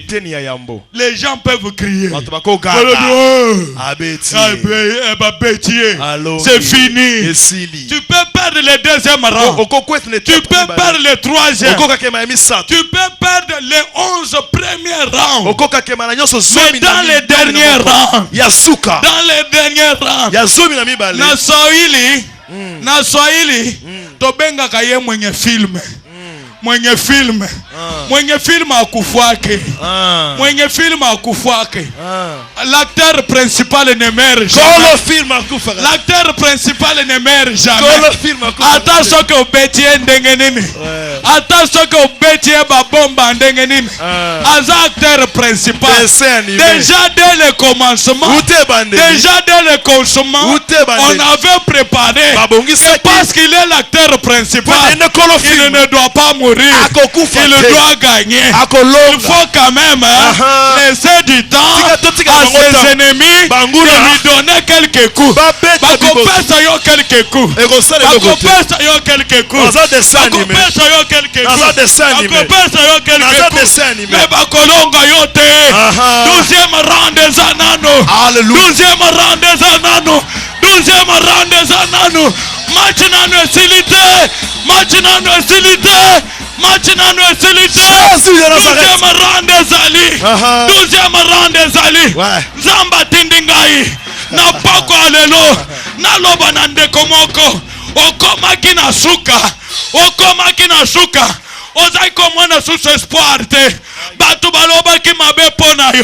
Les gens peuvent crier. C'est fini. Tu peux perdre le deuxième round. Tu peux perdre le troisième. Tu peux perdre les 11 premiers rounds. Mais dans les derniers rounds, na Swahili tobenga kaye mwenye film akufuake. L'acteur principal ne meurt jamais. L'acteur principal ne meurt jamais. Attention que obetie ndenge nini. Attention que obetie babomba ndenge nini. Aza acteur principal. Déjà dès le commencement, on avait préparé. Parce qu'il est l'acteur principal, il ne doit pas mourir. Il doit gagner. Il faut quand même laisser du temps à ses ennemis de lui donner quelques coups. Quelques coups. Mais bakolonga yote. 12e round des anano. 12e round des anano. Match nano esilite. 12e round des Ali. Zamba tindingai. Na pako alelo. Na loba na ndeko moko. Okomaki na suka. Ozaki komona susu espoir te. Batu balobaki mabe pona yo.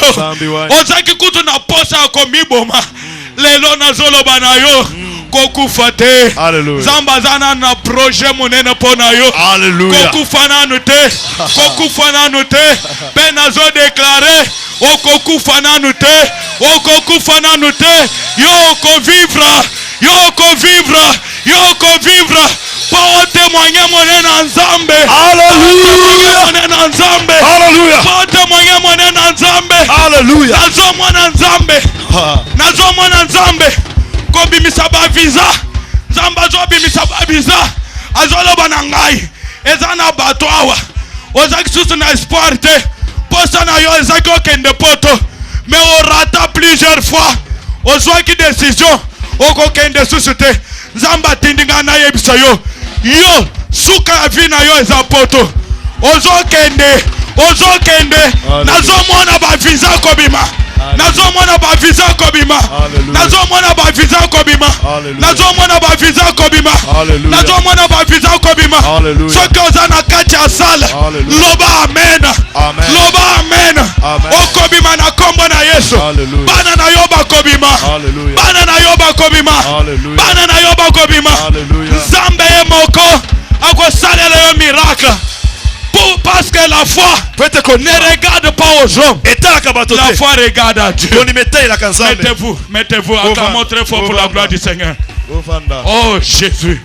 Ozaki kutu na posa ya komiboma. Lelo na zoloba na yo. Kokufa te. Zamba zana na projet monene pona yo. Kokufa nanu te. Pena zo déclaré. Okokufa nanu te. Yo ko vivre. Pour témoigner mon nzambe. Hallelujah. Pour témoigner mon nzambe. Nazo mwana nzambe. Kobimisa ba visa. Zamba zo bimisa ba visa. Azoloba na ngai. Ezana bato awa. Ozaki susu na espoir te. Posa na yo ezaki okende poto. Mais on rata plusieurs fois. Ozwaki décision. Okokende susu te. Zamba tindinga na yebisa yo. Yo suka ya vi na yo eza poto. Ozokende. Nazo mwana ba visa kobima. nazomona ba visa kobima nazomona ba visa kobima nazomona ba visa kobima nazomona ba visa kobima soki oza na kati ya sala loba amen loba amen okobima na kombo na Yesu bana na yo bakobima bana na yo bakobima bana na yo bakobima nzambe ye moko akosalela yo miracle parce que la foi ne regarde pas aux hommes. La foi regarde à Dieu. Mettez-vous, acclamons très fort pour la gloire du Seigneur. Oh Jésus.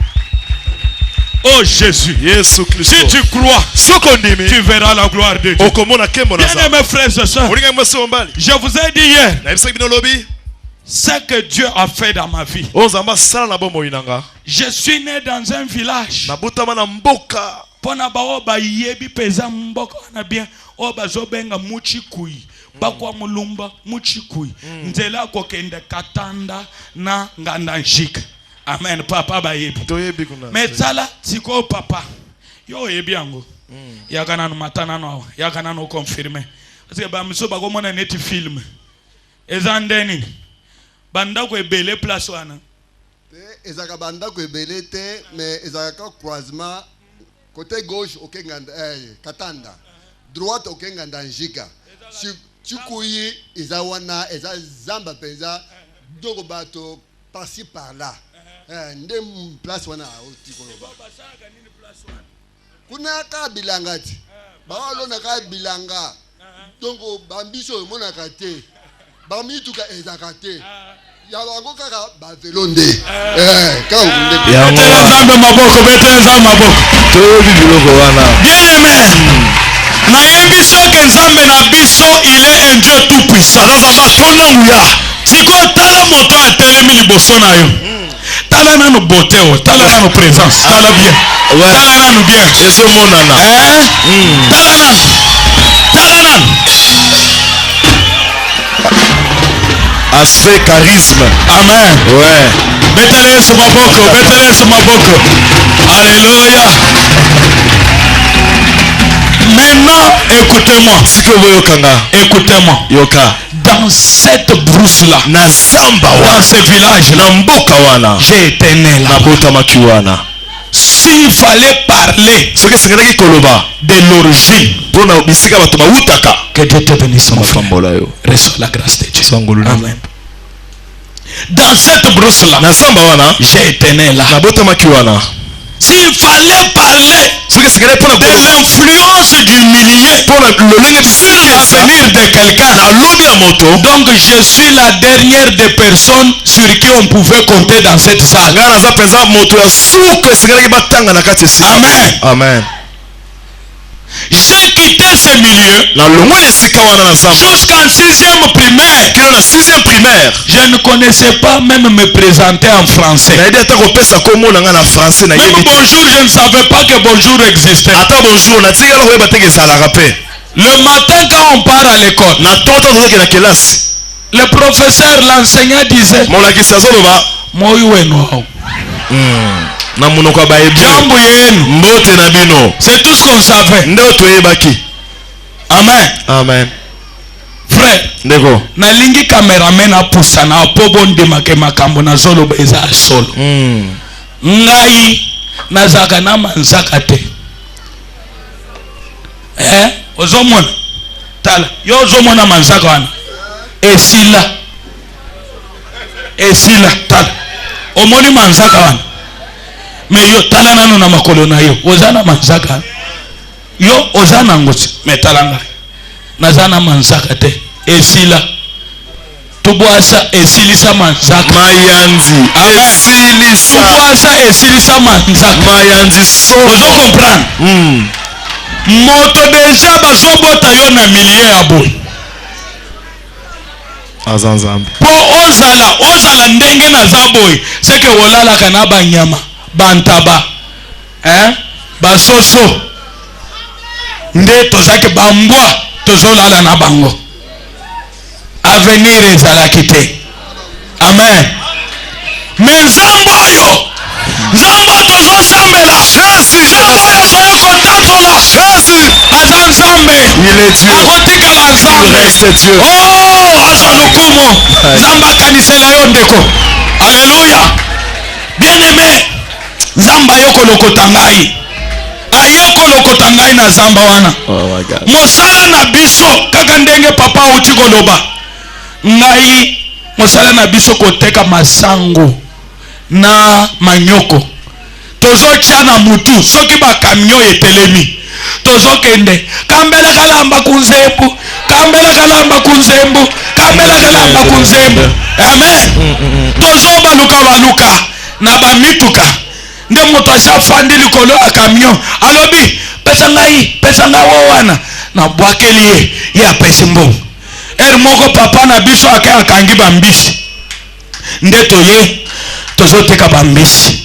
Oh Jésus. Si tu crois, tu verras la gloire de Dieu. Bien-aimés frères et sœurs, je vous ai dit hier ce que Dieu a fait dans ma vie. Je suis né dans un village. Pona baoba yebi peza mboko na bien oba zobenga muchikui bakwa mulumba muchikui nzela ko kende katanda na ngandanjika amen papa ba yebi metsala tiko papa yo yebi yango yakana no matana no yakana no confirmer parce que ba miso bako mona net film ezandeni banda ko ebele place wana ezaka banda ko ebele te mais ezaka croisement. Côté gauche, au Katanda. Droite, au Kengandanjika. Tu couilles, Ezawana, Eza Zamba Peza, Dorobato, par-ci par-là. Ndem place wana au Tikoloba. Kunaka bilangati. Baolo naka bilanga. Donc, Bambiso, Monakate. Bamituka Ezakate. Yalango kaka bavelonde nzambe maboko betela nzambe maboko bien aimé nayebi soki nzambe na biso il est un Dieu tout puissant siko tala moto atelemi liboso na yo tala nanu beauté tala nanu présence tala bien tala nanu bien ezomonana tala nanu aspect charisme. Amen. Ouais. Mettez-les sur ma boko. Alléluia. Maintenant, écoutez-moi. Écoutez-moi. Yoka. Dans cette brousse-là, dans ce village-là, j'ai été né là. S'il fallait parler de l'origine, que Dieu te bénisse, mon frère. Reçois la grâce de Dieu. Amen. Dans cette brousse-là, j'ai été né là. S'il fallait parler de l'influence du milieu sur l'avenir de quelqu'un, donc je suis la dernière des personnes sur qui on pouvait compter dans cette salle. Amen. Amen. J'ai quitté ce milieu jusqu'en 6e primaire. Je ne connaissais pas même me présenter en français. Même bonjour, je ne savais pas que bonjour existait. Le matin quand on part à l'école, le professeur, l'enseignant disait c'est tout ce qu'on savait. Amen. Amen. Frère, nalingi cameraman apusa na pobonde make makambo na zolo beza solo. Ngai nazaka na manzaka te. Ozomona. Tala, yo ozomona manzaka wana. Esila tala. Omoni manzaka wana. Mais yo tala nanu na makolo na yo ozana manzaka yo ozana ngoti metalanga nazana manzaka te esila tubwasa esilisa manzaka mayanzi esilisa tubwasa esilisa manzaka mayanzi so ozo comprendre moto deja bazobota yo na milieu ya boy azanzambe po ozala ndenge na za boy seke wolala kana banyama bantaba basoso nde tozaki bambwa tozolala na bango avenir ezalaki te. Amen. Mais nzambe oyo nzambe tozo azambela Jésus ntango oyo azoya kotambola aza nzambe il est Dieu, akotikala il nzambe reste Dieu. azwa lokumu nzambe akanisela yo ndeko. Alleluya. Bien-aimé, nzambe aye kolokota ngai, aye kolokota ngai na zamba wana. Oh my God. Mosala na biso kaka ndenge papa uti koloba ngai, mosala na biso koteka masango na manyoko tozotia na mutu soki bakamio etelemi tozokende kambela kalamba kunzembu, kambela kalamba kunzembu, kambela kalamba kunzembu. Amen. Tozobaluka na bamituka nde moto asafandi likolo ya camion alobi pesa ngai wo wana na bwakeli ye apesi mbongo. Moko papa na biso akangi bambisi nde tozoteka bambisi,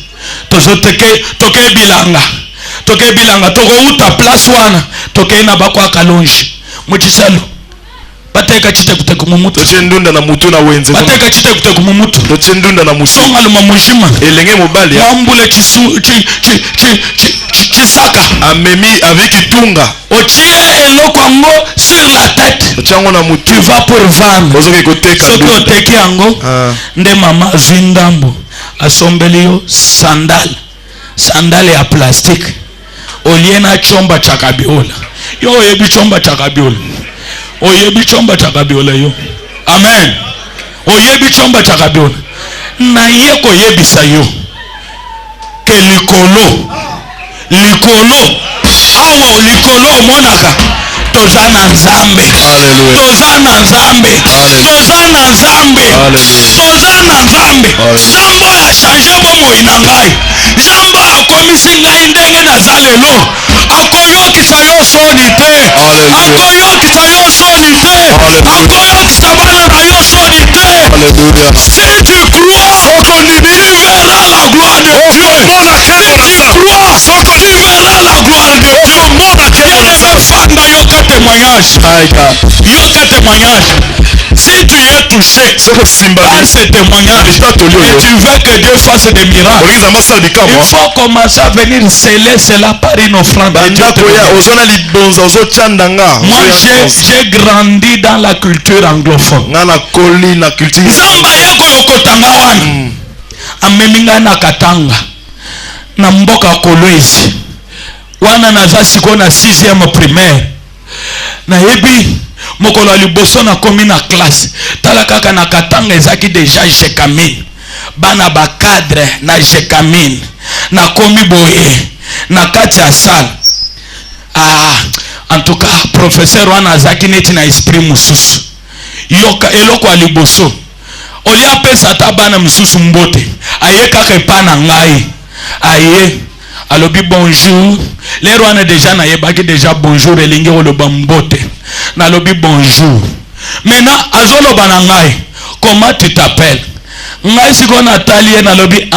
toke bilanga tokouta place wana tokei na bakwa kalonji muchisalo bateka chitekuteka mumutu Tochendunda na mutu na wenze. bateka chitekuteka mumutu Tochendunda na musu. songaluma mujima Elenge mobali mwambule chisaka amemi avec itunga. otie eloko yango sur la tête. Ochango na mutu. Tu vas pour vendre. Ozoke koteka. Soki oteki yango nde mama azwi ndambo asombeli yo sandale ya plastique olie na chomba cha kabiola. Yo oyebi chomba cha kabiola. Oyebi chomba cha kabiola yo. Amen. Oyebi chomba cha kabiola. Na ye koyebisa yo ke likolo awo likolo omonaka toza na nzambe. Toza na nzambe. Toza na nzambe. Toza na nzambe. Nzambe oyo achange bomoi na ngai. Nzambe oyo akomisi ngai ndenge naza lelo. Akoyokisa yo soni te. Akoyokisa yo soni te. Akoyokisa bana na yo soni te. Si tu crois, tu verras la gloire de Dieu. Si tu crois, tu verras la gloire de Dieu. Fanda yoka témoignage. Yoka témoignage. Si tu es touché par ce témoignage et tu veux que Dieu fasse des miracles, il faut commencer à venir sceller cela par une offrande. Moi j'ai grandi dans la culture anglophone. Nzamba yeko lokotanga wana ameminga na katanga na mboka Kolwezi wana naza siko na 6e primaire na yebi mokolo liboso na komi na classe tala kaka na katanga ezaki deja jekamine bana ba cadre na jekamine na komi boye na kati ya salle. En tout cas professeur wana azaki neti na esprit mususu yoka eloko liboso olia pesa ta bana mususu mbote aye kaka epa na ngai aye alobi bonjour lero wana deja na yebaki deja bonjour elingi oloba mbote na lobi bonjour maintenant azoloba na ngai comment tu t'appelles ngai siko natali ye na lobi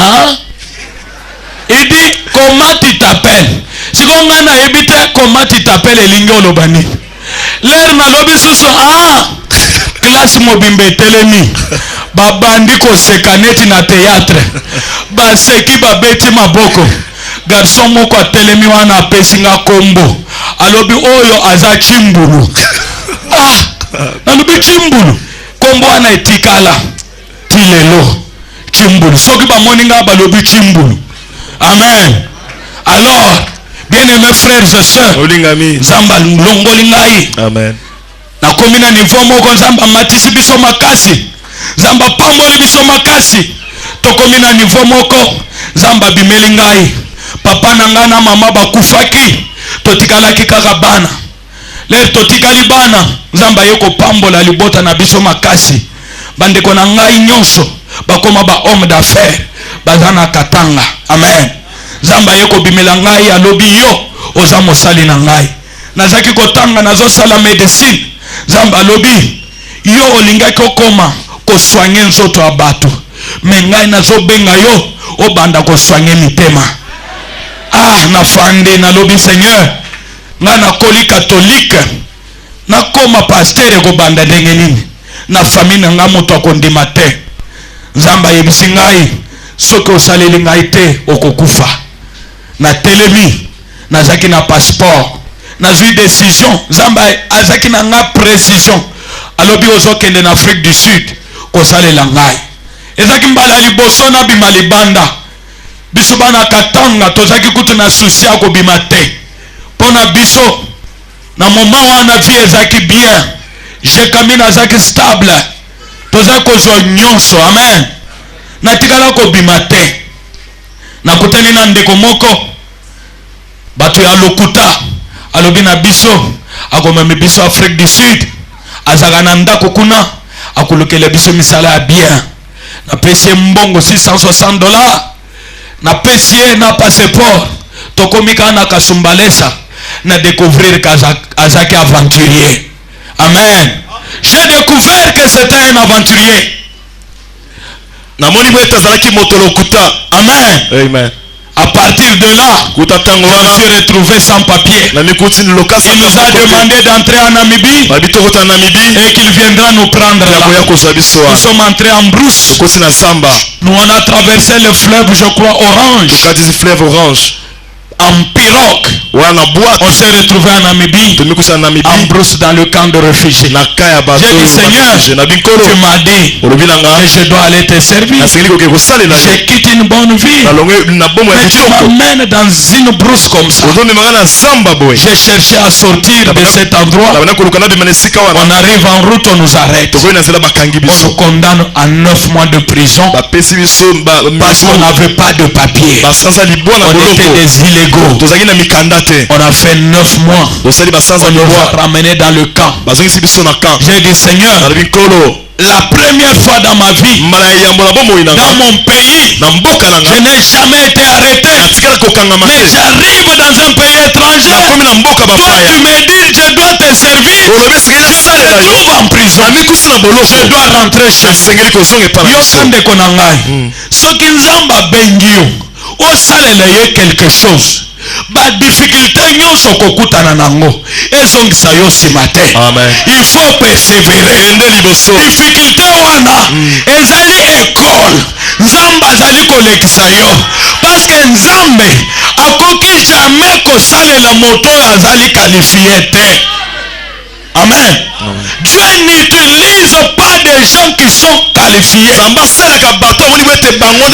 il dit comment tu t'appelles siko ngai na yebi te comment tu t'appelles elingi oloba nini lero na lobi susu classe mobimba etelemi babandi koseka neti na théâtre baseki babeti maboko garçon moko atelemi wana apesi nga kombo alobi oyo aza chimbulu. Nalobi chimbulu kombo wana etikala tilelo chimbulu soki bamoni nga balobi chimbulu. Amen. Alors bien aimés frères et sœurs, nzamba longoli ngai. Amen. Na komi na niveau moko nzamba matisi biso makasi, nzamba pamboli biso makasi. Tokomi na niveau moko nzamba bimeli ngai. Papa na ngai na mama bakufaki totikalaki kaka bana. Lero totikali bana nzamba yeko pambola libota na biso makasi. Bandeko na ngai nyonso bakoma ba homme d'affaires bazana katanga. Amen. Nzamba yeko bimela ngai alobi yo oza mosali na ngai. Nazaki kotanga nazo sala médecine. Nzamba alobi yo olingaki okoma koswanye nzoto ya bato. Me ngai nazo benga yo obanda koswanye mitema. Na fande na lobi Seigneur nga na koli catholique na koma pasteur ko banda ndenge nini na famille nga moto akondima te. Nzamba yebisi ngai soki osaleli ngai te okokufa. na telemi nazaki na passeport nazwi décision nzambe azaki na nga précision alobi ozokende na Afrique du Sud kosalela ngai ezaki mbala liboso na bima libanda biso bana katanga tozaki kutu na souci ya kobima te pona biso na moment wana vie ezaki bien jekami nazaki stable tozaki kozwa nyonso amen natikala kobima te nakutani na ndeko moko bato ya lokuta alobi na biso akomemi biso Afrique du Sud azaka na ndako kuna akolokela biso misala ya bien napesi mbongo $660 napesi ye na passeport tokomika na kasumbalesa na découvrir qu'Azaki aventurier. Amen. J'ai découvert que c'était un aventurier. Amen. Amen. À partir de là, je me suis retrouvé sans papier. Il nous a demandé d'entrer en Namibie et qu'il viendra nous prendre là. Nous sommes entrés en brousse. Nous on a traversé le fleuve, je crois, orange. En pirogue, on s'est retrouvé en Namibie, en brousse dans le camp de réfugiés. J'ai dit Seigneur, tu m'as dit que je dois aller te servir. J'ai quitté une bonne vie, mais tu m'amènes dans une brousse comme ça. J'ai cherché à sortir de cet endroit. On arrive en route, on nous arrête. On nous condamne à 9 mois de prison parce qu'on n'avait pas de papier. On était des illégaux. On a fait 9 mois. On nous a ramenés dans le camp. J'ai dit Seigneur, la première fois dans ma vie, dans mon pays, je n'ai jamais été arrêté. Mais j'arrive dans un pays étranger. Toi tu me dis je dois te servir. Je me retrouve en prison. Je dois rentrer chez moi. Yokande konangai. Soki nzamba bengio. Osalela ye quelque chose. Ba difficulté nyonso kokutana nango ezongisa yo sima te. Il faut persévérer. Difficulté wana ezali école nzambe azali kolekisa yo parce que nzambe akoki jamais kosalela moto azali qualifié te. Amen. Dieu n'utilise pas des gens qui sont qualifiés.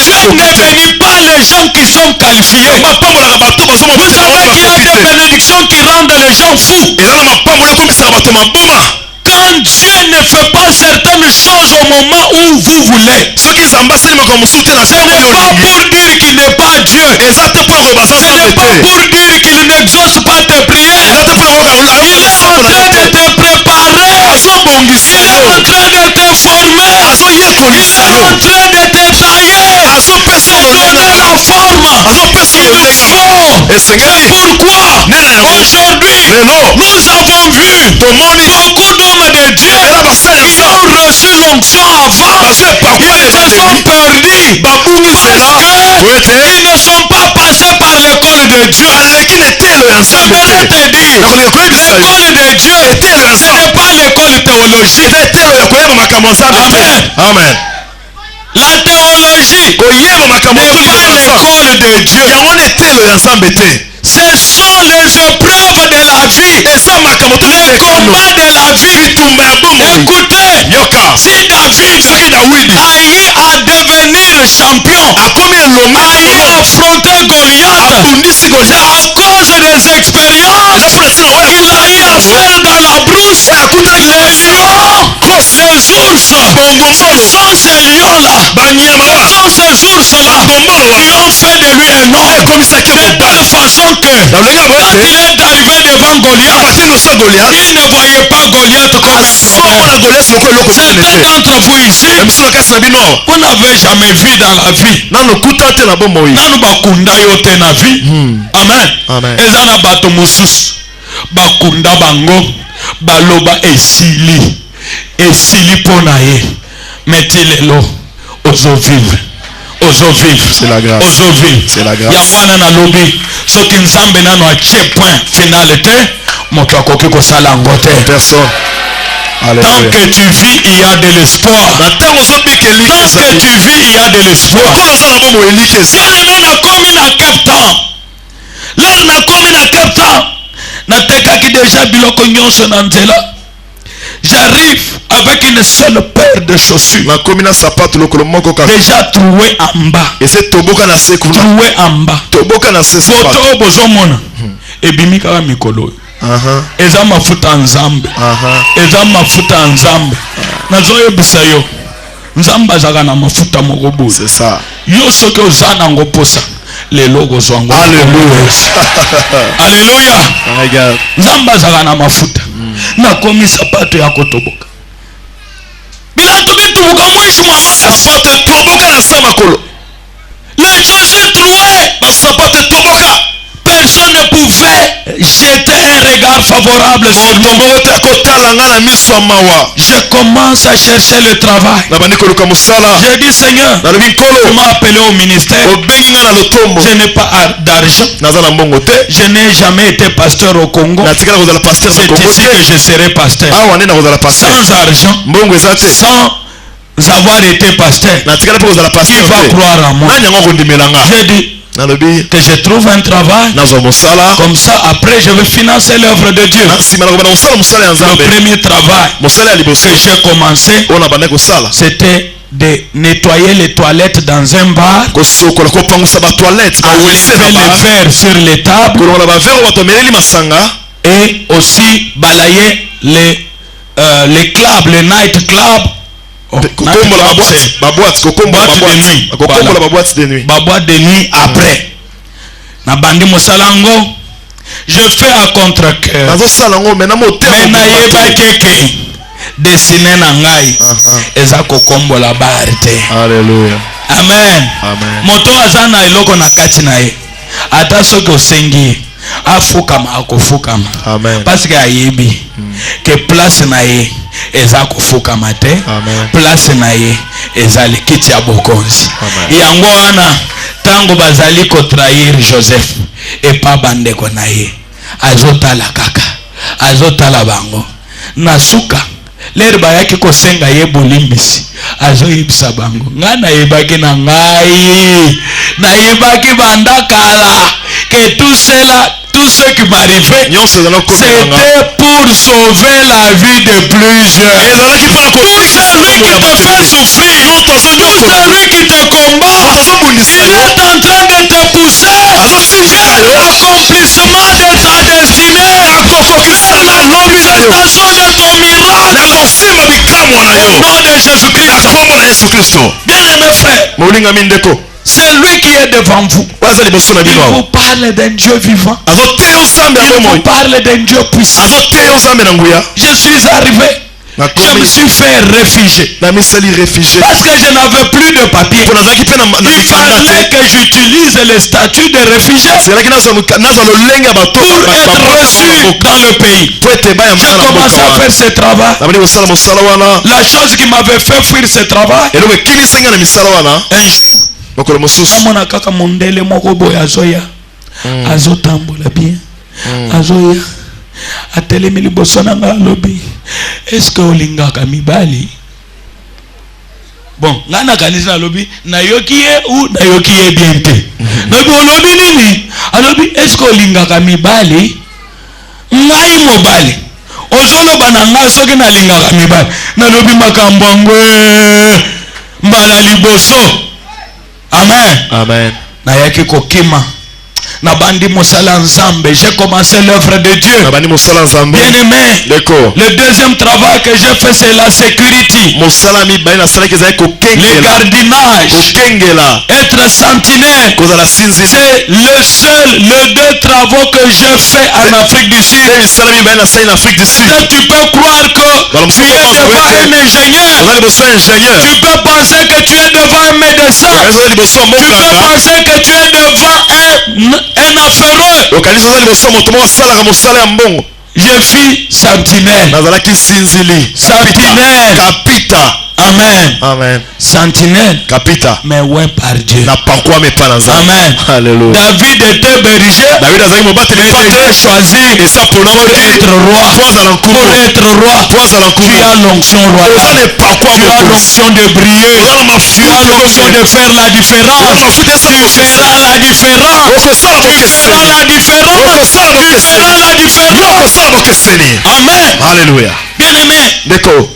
Dieu ne bénit pas les gens qui sont qualifiés. Vous savez qu'il y a des bénédictions qui rendent les gens fous. Quand Dieu ne fait pas certaines choses au moment où vous voulez, ce n'est pas pour dire qu'il n'est pas Dieu. Ce n'est pas pour dire qu'il n'exauce pas tes prières. Il est en train de te préparer. Il est en train de te former. Il est en train de te tailler. Te donner la forme qu'il nous faut. C'est pourquoi aujourd'hui nous avons vu beaucoup d'hommes de Dieu qui ont reçu l'onction avant. Ils se sont perdus parce qu'ils ne sont pas passés par l'école de Dieu. Je voulais te dire, l'école de Dieu, ce n'est pas l'école théologique. Amen. La théologie n'est pas l'école de Dieu. Ce sont les épreuves de la vie, les combats de la vie. Écoutez, si David a eu à devenir champion, a eu à affronter Goliath, c'est à cause des expériences qu'il a eu à faire dans la brousse. Les lions, les ours, ce sont ces lions-là, ce sont ces ours-là qui ont fait de lui un homme. De telle façon que quand il est arrivé devant Goliath, il ne voyait pas Goliath comme un problème. Certains d'entre vous ici, vous n'avez jamais vu dans la vie. Nanu bakunda yote na vie. Amen. Ezana bato mususu bakunda bango baloba esili pona ye metilelo ozo vivre. C'est la grâce. C'est la grâce. Yangwana na lobi soki nzambe nano atie point final te moto akoki kosala ngo te. Personne. Tant que tu vis, il y a de l'espoir. Tant que tu vis, il y a de l'espoir. Si le monde a commis à Cap Town, lors nakomi na Cape Town natekaki déjà biloko nyonso na nzela. J'arrive avec une seule paire de chaussures. Déjà troué en bas. Troué en bas. Photo bozomona. Ebimi kaka mikolo. Eza mafuta nzambe. Eza mafuta nzambe. Nazoyebisa yo. Nzambe azaka na mafuta moko boye. C'est ça. Yo soki ozana ngo posa. Lelo kozwango. Alléluia. Alléluia. Nzambe azaka na mafuta. Nakomi sapato ya kotoboka. Bilato bitubuka mwishi mama. Sapato toboka na sama kolo. Les chaussures trouées. Sapato toboka. Personne ne pouvait jeter un regard favorable sur moi. Je commence à chercher le travail. J'ai dit Seigneur, tu m'as appelé au ministère. Je n'ai pas d'argent. Je n'ai jamais été pasteur au Congo. C'est ici que je serai pasteur. Sans argent, sans avoir été pasteur, qui va croire en moi? J'ai dit que je trouve un travail. Comme ça, après, je vais financer l'œuvre de Dieu. Le premier travail que j'ai commencé, c'était de nettoyer les toilettes dans un bar, enlever les verres sur les tables et aussi balayer les clubs, les night clubs. Boîte de nuit après. Nabandi mosalango. Je fais à contre-cœur. Mais naïba keke dessiner na ngai. Eza kokombo la barte. Alléluia. Amen. Moto azana eloko na kati na ye. Ata soki osengi afukama akofukama. Parce que ayebi que place na ye eza kofukama te. Place na ye eza likiti ya bokonzi. Yango wana tango bazali ko trahir Joseph epa bandeko na ye azotala kaka azotala bango na suka lere bayaki kosenga ye bolimbisi azoyebisa bango nga nayebaki na ngai nayebaki bandakala que tout ce qui m'arrivait c'était pour sauver la vie de plusieurs. Tout celui qui te fait souffrir, tout celui qui te combat, il est en train de te pousser vers l'accomplissement de ta destinée, vers la manifestation de ton miracle au nom de Jésus-Christ. Bien-aimé frère, c'est lui qui est devant vous. Il vous parle d'un Dieu vivant. Il vous parle d'un Dieu puissant. Je suis arrivé. Je me suis fait réfugier. Parce que je n'avais plus de papier. Il fallait que j'utilise le statut de réfugié pour être reçu dans le pays. J'ai commencé à faire ce travail. La chose qui m'avait fait fuir ce travail, namona kaka mondele moko boya azoya azotambola bien azoya atelemi liboso na nga alobi est-ce que olingaka mibali? Bon nga nakanisi alobi nayoki ye ou nayoki ye bien te. Nabi olobi nini? Alobi est-ce que olingaka mibali? Ngai mobali ozoloba na nga soki nalingaka mibali. Nalobi makambo ngwe mbala liboso. Amen. Nayaki kokima. Nabandi mosala nzambe. J'ai commencé l'œuvre de Dieu. Bien aimé. Le deuxième travail que j'ai fait, c'est la sécurité. Le gardinage. Être sentinelle. C'est les deux travaux que j'ai fait en Afrique du Sud. Et tu peux croire que tu es devant un ingénieur. Tu peux penser que tu es devant un médecin. Tu peux penser que tu es devant un affaireux. Je fis sentinelle. Sentinelle. Amen. Amen. Sentinelle. Kapita. Mais ouais par Dieu. Na pakwa me pas dans Amen. Alléluia. David était berger. David a dit Mais Dieu choisi et ça pour être roi. Pour être roi. Tu as l'onction royale. Tu as l'onction de briller. Tu as l'onction de faire la différence. Tu feras la différence. Tu feras la différence. Tu feras la différence. Amen. Alléluia. Bien aimé. D'accord.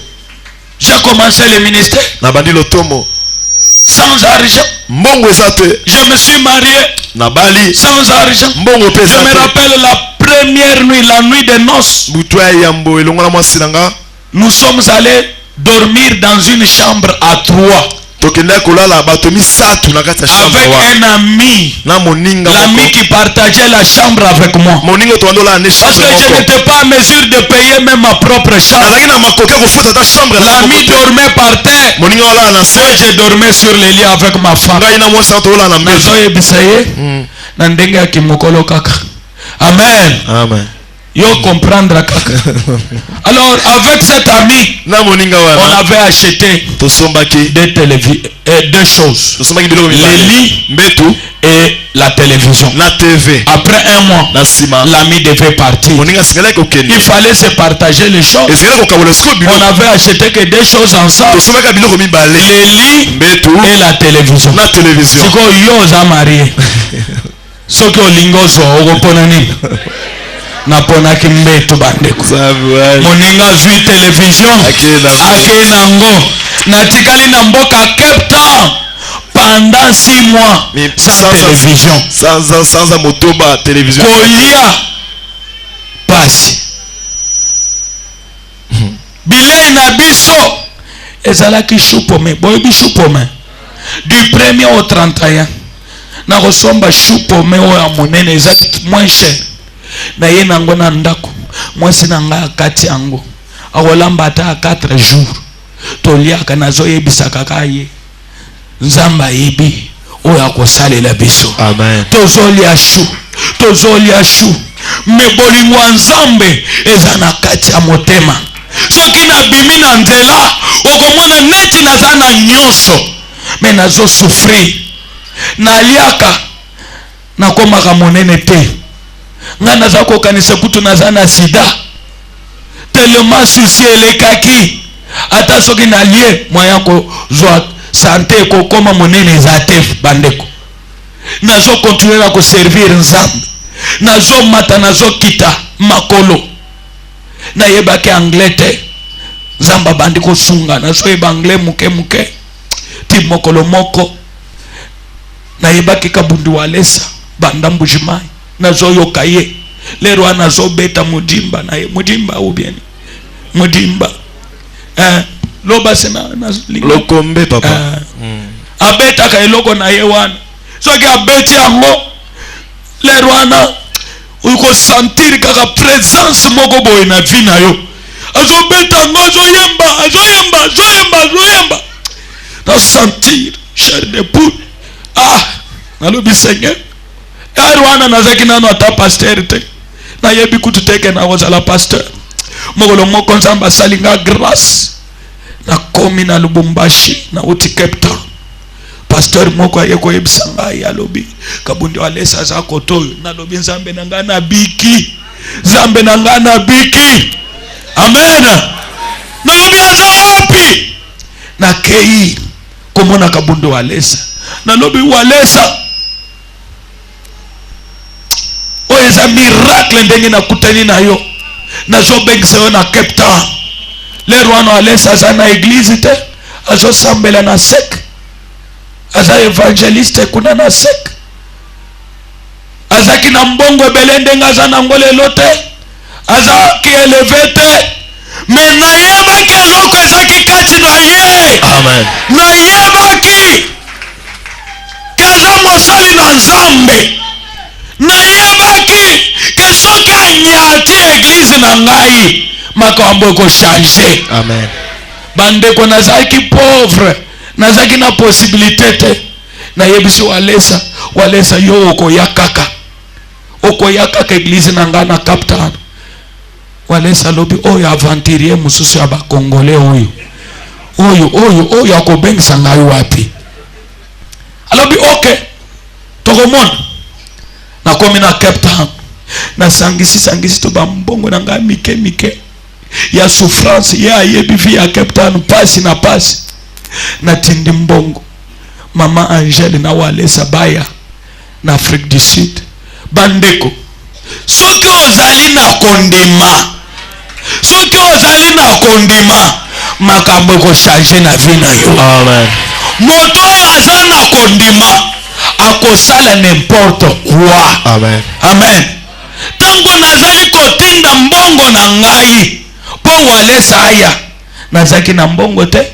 J'ai commencé le ministère Nabandi lotomo. sans argent. Mbongo ezate. Je me suis marié Nabali. sans argent. Mbongo Je pesa. me rappelle la première nuit, la nuit de noces. Butwa yambo elongola mwasilanga. Nous sommes allés dormir dans une chambre à 3 Tokenda kolala bato misatu na kati ya chambre avec wa. un ami. Na moninga. L'ami qui partageait la chambre avec moi. Moninga toandola ne Parce chambre. que je n'étais pas en mesure de payer même ma propre chambre. Azaki na makoke kufuta ta chambre. L'ami dormait par terre. Moninga wala na se. Moi je dormais sur les lits avec ma femme. Ngai na mwasa tola na mbezo. Nazoyebisaye na ndenge ya kimokolo kaka. Amen. Amen. Yo comprendre kaka. Alors avec cet ami, Na moninga wala. on avait acheté Tosombaki deux choses. Tosombaki biloko Les lits mbetu et la télévision. na TV. Après un mois, Na sima. l'ami devait partir. Moninga singala ko kende. Il fallait se partager les choses. Ezela ko kabola sko biloko. On avait acheté que deux choses ensemble. Tosombaka biloko mibale. Les lits Mbetu et la télévision. na télévision. Siko yo za marié. Soki olingo zo okopona nini? Naponaki mbetu bandeko. Moninga zwi télévision. Ake nango. Natikali na mboka Cape Town pendant 6 mois sans télévision. Sans motoba télévision. Kolia pasi. Bilei na biso ezalaki chupome. Boyebi chupome. Du 1er au 31. Na kosomba chupome oya monene ezaki moins cher. Na ye nango na ndako. Mwasi na nga akati yango. Akolamba ata 4 jours. Toliaka nazoyebisaka kaka ye. Nzamba yebi oyo akosalela biso. Amen. Tozolia shu. Me bolingo ya Nzambe eza na kati ya motema. Soki nabimi na nzela okomona neti naza na nyonso me nazo souffrir. Naliaka nakomaka monene te. Nga naza kokanisa kutu naza na sida. Tellement susi elekaki. Ata soki nalie moya kozwa sante kokoma monene eza te bandeko. Nazo continuer na ko servir Nzambe. Nazo mata nazo kita makolo. Na yebaki anglais te. Nzamba bandi ko sunga nazo yeba anglais muke ti mokolo moko. Na yebaki kabundu walesa banda mbujimai. Nazo yokaye. Lero anazo beta mudimba na ye mudimba ou bien mudimba. Loba sena lokombe papa. Abeta ka eloko na ye wana. Soki abeti yango lero ana uko sentir kaka présence moko boye na vie na yo. Azo beta ngo azoyemba. Na sentir chair de poule. Nalobi Seigneur. Wana nazaki nano ata pasteur te. Na yebi kutu teke na wazala pasteur. Mokolo moko Nzamba salinga grâce. Na komi na Lubumbashi na uti Cape Town. Pasteur moko ayeko yebisanga ya lobi. Kabundi walesa za kotoyo. Na lobi Nzambe nanga na biki. Nzambe nanga na biki. Amen. Na lobi aza wapi? Na kei. Komona kabundi walesa. Na lobi walesa. Oeza miracle ndenge na kutani na yo. Nazo bengse yo na Cape Town. Lero wana alesa za na eglise te. Azo sambela na sek. Aza evangeliste kuna na sek. Aza kina mbongo belende nga za na ngole lote. Aza ki eleve te. Me na yeba ki eloko eza ki kati na ye. Amen. Na yeba ki kaza mosali na Nzambe. Na yebaki ke soki anyati eglise na ngai makambo eko changer. Amen. Bandeko nazaki pauvre, nazaki na possibilité te. Na yebisi walesa yo okoya kaka eglise na ngai na Cape Town. Walesa lobi oyo aventurier mususu ya ba Congolais oyo. oyo akobengisa ngai wapi. Alobi okay tokomona nakomi na Cape Town na sangisi to bambongo na ngai mike ya souffrance ya ayebi vi ya Cape Town pasi na pasi na tindi mbongo. Mama Angèle na Walesa baya na Afrique du Sud. Bandeko soki ozali na kondima makambo ko changer na vie na yo. Amen. Moto aza na kondima akosala n'importe quoi. Amen. Amen. Tango nazali kotinda mbongo na ngai po Walesa aya nazaki na mbongo te,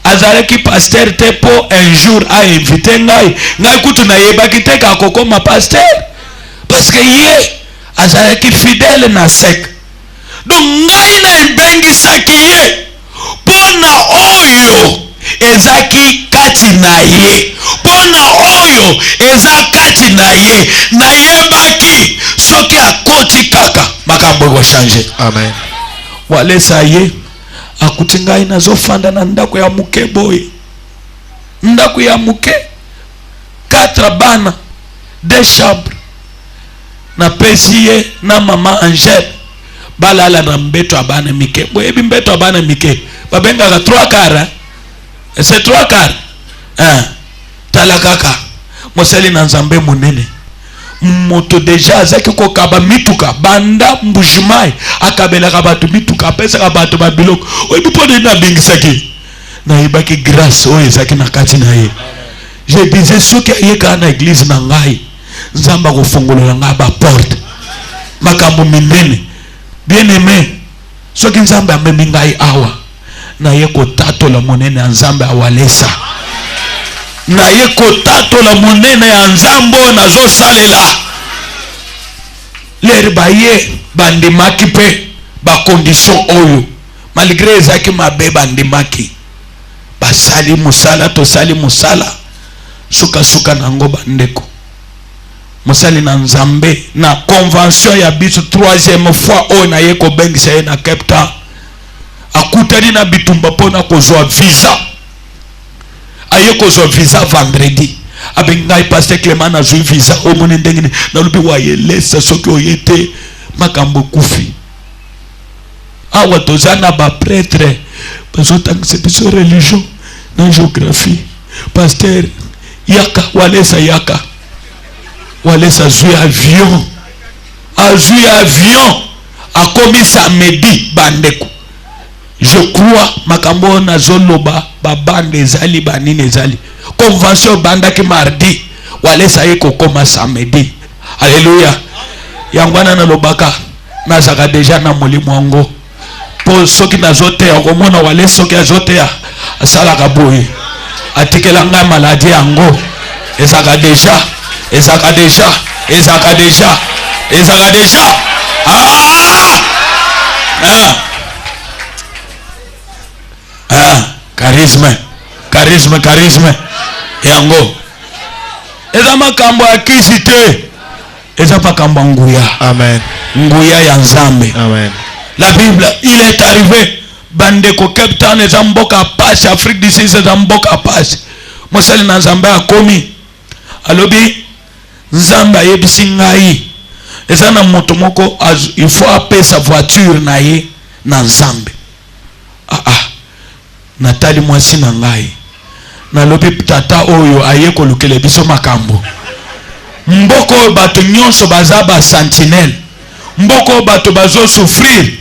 azalaki pasteur te po un jour a invité ngai kutu na yebaki te ka kokoma pasteur parce que ye azalaki fidèle na sek. Donc ngai na ebengisaki ye pona oyo ezaki kati na ye, pona oyo ezakati na ye na yebaki soki akoti kaka makambo ko changer. Amen. Walesa ye akuti ngai nazofanda na ndako ya muke boye, ndako ya muke 4 bana 2 chambres na pesi ye na mama Angèle balala na mbeto abana mike boye. Mbeto abana mike babengaka 3 quarts. C'est 3 quarts. Tala kaka mosali na nzambe munene moto deja azaki kokaba mituka banda mbujimai akabelaka bato mituka apesaka bato babiloko oyebi mpo nini abingisaki na yebaki grâce oyo ezaki na kati na ye. Je disais soki ayekaka na église na ngai nzambe akofungolola ngai baporte makambo minene. Bien aimé, soki nzambe amemi ngai awa na ye kotatola monene ya nzambe awalesa, na ye kotatola monene ya nzambe oyo nazosalela. Leri baye bandimaki pe bakondition oyo malgré ezaki mabe bandimaki basali musala tosali musala suka nango bandeko musali na nzambe na convention ya biso 3e fois oyo na ye kobengisa ye na Cape Town akutani na bitumba pona kozwa visa. Aye kozwa visa vendredi abengai pasteur Clément na zwi visa omoni ndengine na lubi wa yelesa soki oyete makambo kufi. Awa tozana ba prêtre bazotangisa biso religion na géographie. Pasteur yaka Walesa zwi avion akomi samedi bandeko. Je crois makambo na zoloba babande ezali banine ezali convention bandaki mardi Walesa ye kokoma samedi. Alléluia. Yangwana na lobaka nazaka deja na molimo wango po soki nazote okomona Walesa soki azote asalaka boye atikela ngai maladie yango ezaka deja charisme yango eza makambo ya kisi te, eza makambo nguya. Amen. Nguya ya nzambe. Amen. La Bible, il est arrivé bandeko Cape Town eza mboka pasi, Afrique du Sud eza mboka pasi. Mosali na nzambe akomi alobi nzambe ayebisi ngai eza na moto moko il faut apesa voiture na ye na nzambe. Natali mwasi na ngai nalobi tata oyo aye kolukele biso makambo. Mboko oyo bato nyonso baza ba sentinelle, mboko oyo bato bazo souffrir.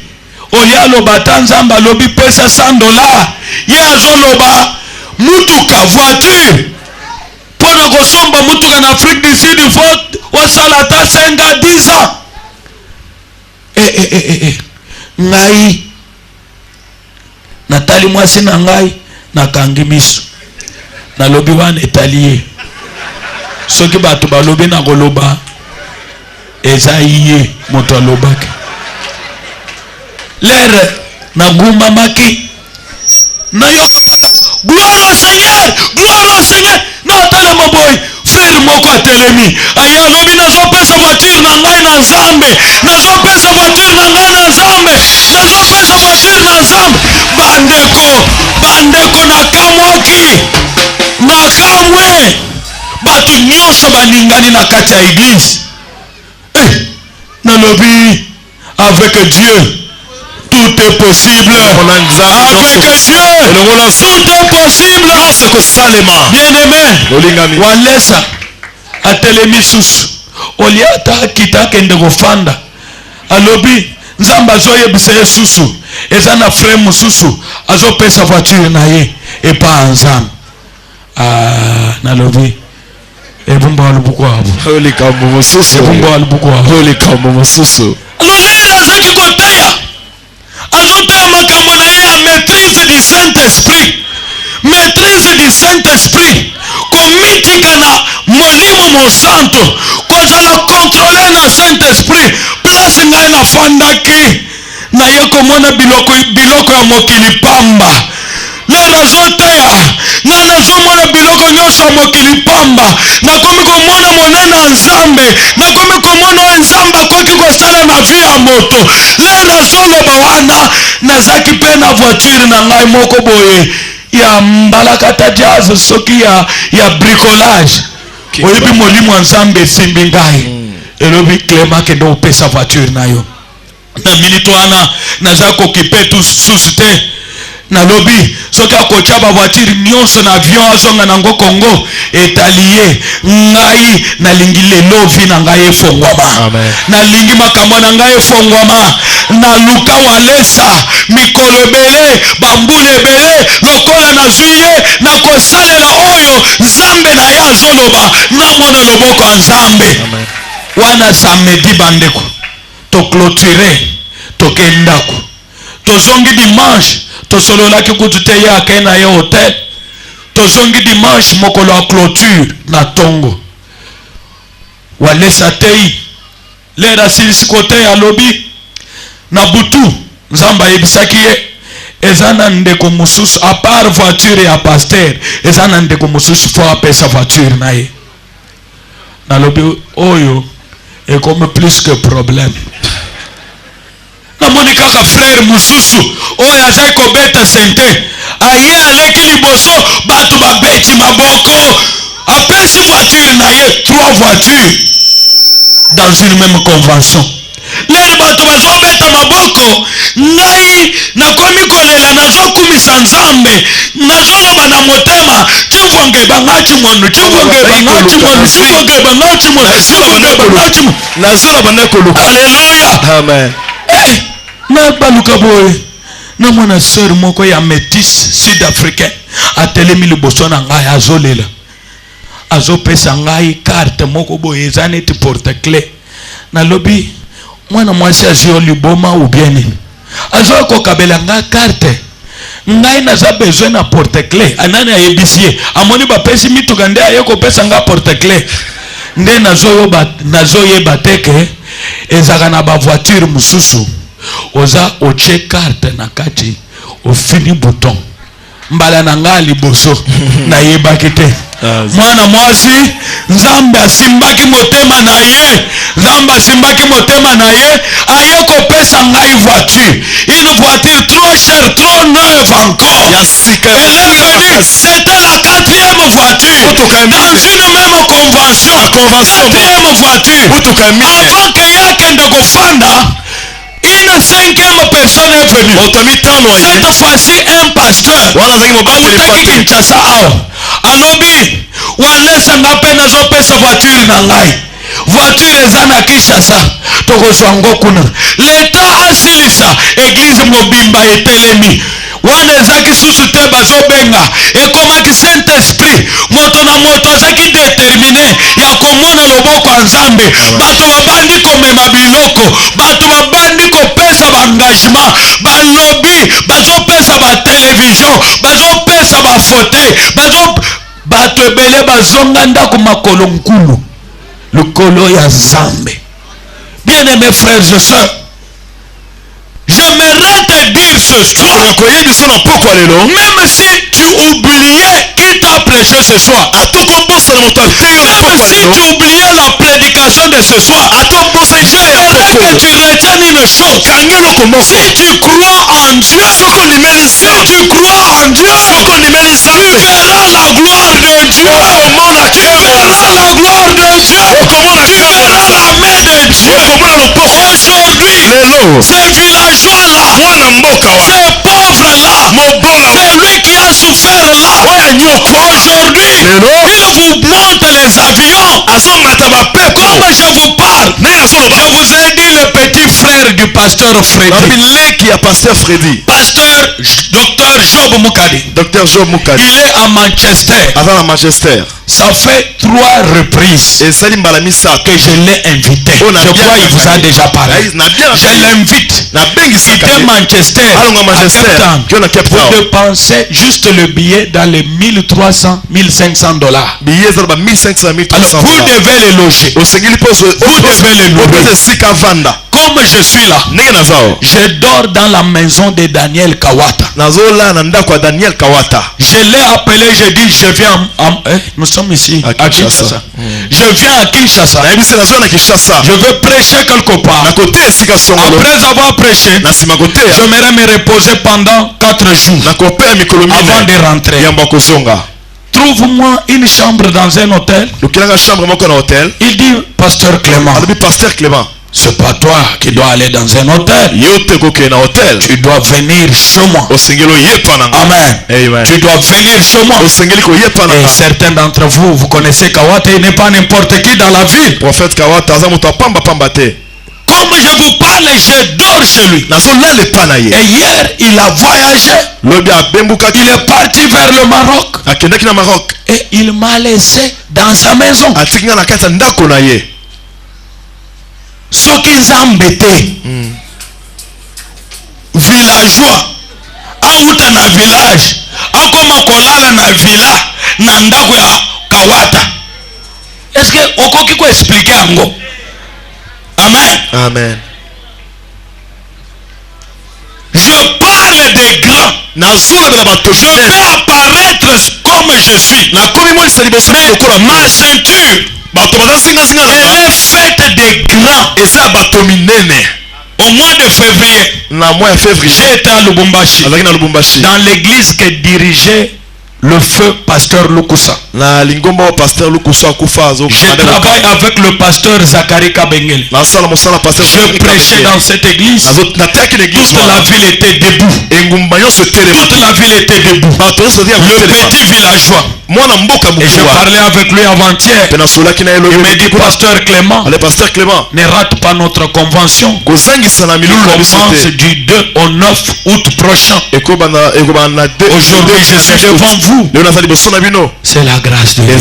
Oyalo bata nzamba lobi pesa $100 ye azoloba mutuka voiture pona kosomba mutuka na Afrique du Sud faut osala ta 5 à 10 ans. Ngai natali mwasi na ngai nakangi miso nalobi wana etaliye soki bato balobi na koloba eza iye moto alobaki lere na guma maki na yoka gloire au Seigneur na otala maboy frère moko atelemi atelemi aye alobi nazopesa voiture na ngai na nzambe, nazopesa voiture na ngai na nzambe, nazopesa voiture na nzambe. Bandeko nakamwe bato nyonso balingani na kati ya église. Nalobi avec Dieu tout est possible. Avec Dieu tout est possible. Bien-aimé, walesa atelemi susu oliata akita kende kofanda alobi nzambe azoyebisa ye susu eza na frère mosusu azopesa voiture na ye epa nzambe. Nalobi ebumba walubuku abo holy kambo mosusu, ebumba walubuku abo holy kambo mosusu. alolele azaki koteya azoteya makambo na ye ya maîtrise du Saint-Esprit, maîtrise du Saint-Esprit, komitika na molimo mosanto, kozala contrôler na Saint-Esprit. Place ngai nafandaki na ye komona biloko ya mokili pamba. Lelo azoteya nga nazomona biloko nyonso ya mokili pamba, nakomi komona monene ya nzambe, nakomi komona oyo nzambe akoki kosala na vi ya moto. Lelo azoloba wana nazaki mpe na voiture na ngai moko boye ya mbalakata jazz soki ya bricolage. Oyebi molimo ya nzambe esimbi ngai elobi Clément kende opesa voiture na yo. Na minute wana naza kokipe tu susu te. Nalobi soki akotia ba voiture nyonso na avion azonga nango Congo etalie ngai nalingi lelo vi na ngai efongwama, nalingi makambo na ngai efongwama, naluka walesa mikolo ebele bambula ebele lokola nazwi ye nakosalela oyo nzambe na ye azoloba namona loboko ya nzambe. Wana samedi bandeko toclôture tokendako tozongi dimanche tosololaki kutu te ye akei na ye hotel. Tozongi dimanche mokolo ya clôture na tongo walesa tei lera silisi kote alobi na butu nzambe ayebisaki ye eza na ndeko mosusu a part voiture ya pasteur, eza na ndeko mosusu fo apesa voiture na ye. Nalobi oyo ekomi plus que problème. Namoni kaka frère mosusu oyo azali kobeta sente aye aleki liboso bato babeti maboko apesi voiture na ye 3 voitures dans une même convention. Lelo bato bazobeta maboko ngai nakomi kolela nazokumisa nzambe nazoloba na motema chivonge bangachi mono chivonge bangachi mono chivonge bangachi mono chivonge bangachi mono nazolo bandeko luka. Haleluya, Amen. na baluka boye na mwana sœur moko ya métis sud-africain atelemi liboso na ngai azolela azopesa ngai carte moko boye eza neti porte-clé. Nalobi mwana mwasi azio liboma ou bien nini azo kokabela ngai carte ngai naza besoin na porte-clé. Anani ayebisi ye amoni bapesi mituka nde aye kopesa ngai porte-clé nde nazoyeba teke ezaka na bavoiture mosusu oza oche carte na kati ofini bouton mbala na nga liboso nayebaki te. Mwana mwasi nzambe asimbaki motema na ye, nzambe asimbaki motema na ye aye kopesa ngai voiture, une voiture trop chère, trop neuve encore. C'était la 4e voiture dans une même convention. 4e voiture avant que yakende kofanda. Une 5e personne est venue. Cette fois-ci un pasteur autaki Kinshasa awa alobi walesa nga mpe nazopesa voiture na ngai. Voiture eza na Kinshasa tokozwa ngo kuna leta asilisa église mobimba etelemi wana ezaki susu te bazobenga ekomaki Saint-Esprit. Moto na moto azaki déterminé ya komona loboko ya nzambe. Bato babandi komema biloko, bato babandi kopesa baengagement, balobi bazopesa batelevizio, bazopesa bafauteuil, bato ebele bazonga ndako makolo nkulu lokolo ya nzambe. Bien-aimés frères et sœurs, j'aimerais te dire ce soir, même si tu oubliais qui t'a prêché ce soir, même si tu oubliais la prédication de ce soir, j'aimerais que tu retiennes une chose. Si tu crois en Dieu, si tu crois en Dieu, tu verras la gloire de Dieu. Tu verras la gloire de Dieu. Tu verras la main de Dieu. Aujourd'hui, ces villageois-là, ces pauvres-là, c'est lui qui a souffert là. Aujourd'hui, il vous montre les avions. Comme je vous parle, je vous ai dit le petit frère du pasteur Freddy. Pasteur Dr Job Mukadi. Il est à Manchester. Ça fait 3 reprises que je l'ai invité. Je crois qu'il vous a déjà parlé. Je l'invite. Il était à Manchester. Vous dépensez juste le billet dans les 1300, 1500 dollars. Alors vous devez les loger. Vous devez les loger. Comme je suis là, je dors dans la maison de Daniel Kawata. Je l'ai appelé, je dis je viens nous sommes ici à Kinshasa. Je viens à Kinshasa. Je veux prêcher quelque part. Après avoir prêché, j'aimerais me reposer pendant 4 jours avant de rentrer. Trouve-moi une chambre dans un hôtel. Il dit Pasteur Clément, c'est pas toi qui dois aller dans un hôtel. Tu dois venir chez moi. Amen. Tu dois venir chez moi. Et certains d'entre vous, vous connaissez Kawata, il n'est pas n'importe qui dans la ville. Comme je vous parle, je dors chez lui. Et hier, il a voyagé. Il est parti vers le Maroc. Et il m'a laissé dans sa maison. Ce qu'ils ont embêté, villageois, auta na village, akoma kolala na villa, na ndako ya Kawata. Est-ce que okoki ko expliquer ango? Amen. Je parle des grands. Je vais apparaître comme je suis. Mais ma ceinture, elle est faite des grands. Au mois de février, j'ai été à Lubumbashi, dans l'église que dirigeait le feu pasteur Lukusa. Je travaille avec le pasteur Zachary Kabengel. Je prêchais dans cette église. Toute la ville était debout. Toute la ville était debout. Le petit villageois. Et je parlais avec lui avant-hier. Il me dit Pasteur Clément, ne rate pas notre convention. Nous commence du 2 au 9 août prochain. Aujourd'hui je suis devant vous. C'est la grâce de Dieu.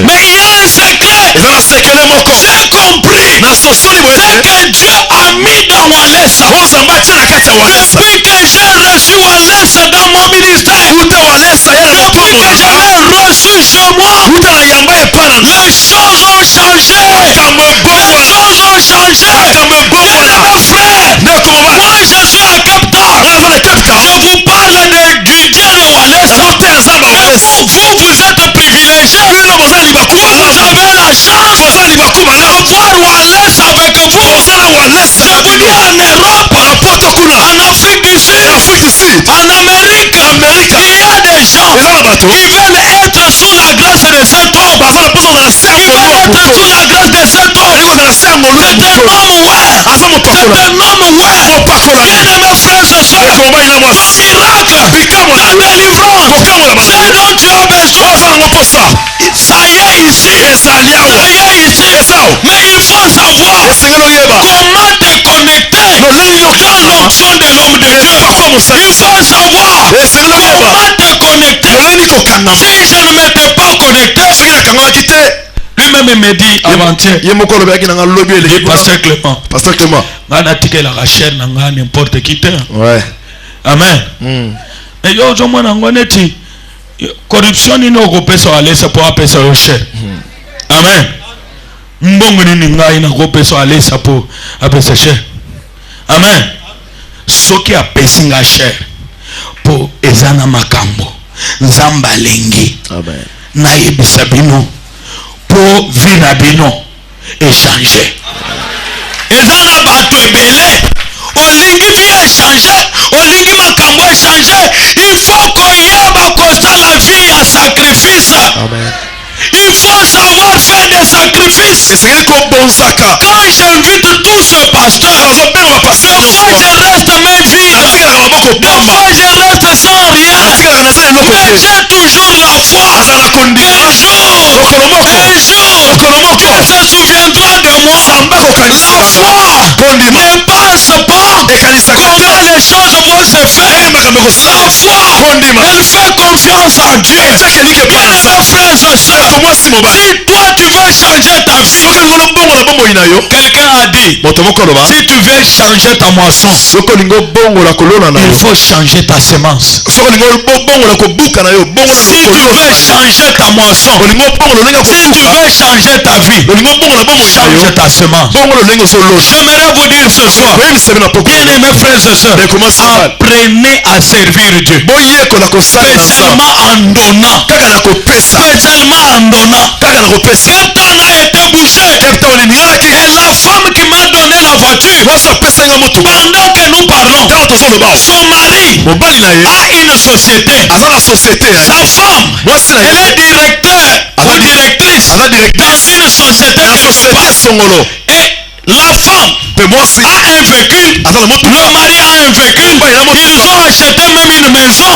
Mais il y a un secret. J'ai compris. C'est que Dieu a mis dans Walesa. Depuis que j'ai reçu Walesa dans mon ministère, depuis que je l'ai reçu chez moi, les choses ont changé. Les choses ont changé. Bien-aimés frères, moi je suis à Cape Town. Je vous parle du Dieu de Walesa. Vous êtes privilégiés. Vous avez la chance d'avoir Walesa avec vous. Je vous dis en Europe, en Afrique du Sud, en Amérique, il y a des gens qui veulent être sous la grâce de cet homme. Qui veulent être sous la grâce de cet homme. C'est un homme, ouais. C'est un homme, ouais. Bien-aimés frères et sœurs, ton miracle, ta délivrance, ce dont tu as besoin, ça y est ici. Ça y est ici. Mais il faut savoir comment te connecter dans l'onction de l'homme de Dieu. Il faut savoir comment te connecter. Si je ne m'étais pas connecté, lui-même me dit avant-hier, Pasteur Clément, n'importe qui. Amen. Et yo zo mwana ngone ti corruption ni no kopesa alesa po apesa yo cher. Amen. Mbongo ni ngai na kopesa alesa po apesa cher. Amen. Soki apesi nga cher po ezana makambo nzambe alengi Amen. nayebisa bino po vie na bino échanger. Eza na bato ebele olingi vie échanger, olingi makambo échanger, il faut koyeba kozala vie ya sacrifice. Amen. Il faut savoir faire des sacrifices. Quand j'invite tous ce pasteur, des fois je reste main vide, des fois je reste sans rien, mais j'ai toujours la foi. Un jour, on se souviendra de moi. La foi ne pense pas comment les choses vont se faire. La foi, elle fait confiance à Dieu. Bien aimés frères et sœurs, si toi tu veux changer ta vie, quelqu'un a dit, si tu veux changer ta moisson, il faut changer ta semence. Si tu veux changer ta moisson, si tu veux changer ta vie, change ta semence. J'aimerais vous dire ce soir, bien aimés frères et sœurs, apprenez à servir Dieu, spécialement en donnant. Spécialement en donnant. Cape Town a été bouché. Et la femme qui m'a donné la voiture, pendant que nous parlons, son mari a une société. Sa femme, elle est directeur ou directrice dans une société quelque part. Et la femme a un véhicule, le mari a un véhicule. Ils ont acheté même une maison.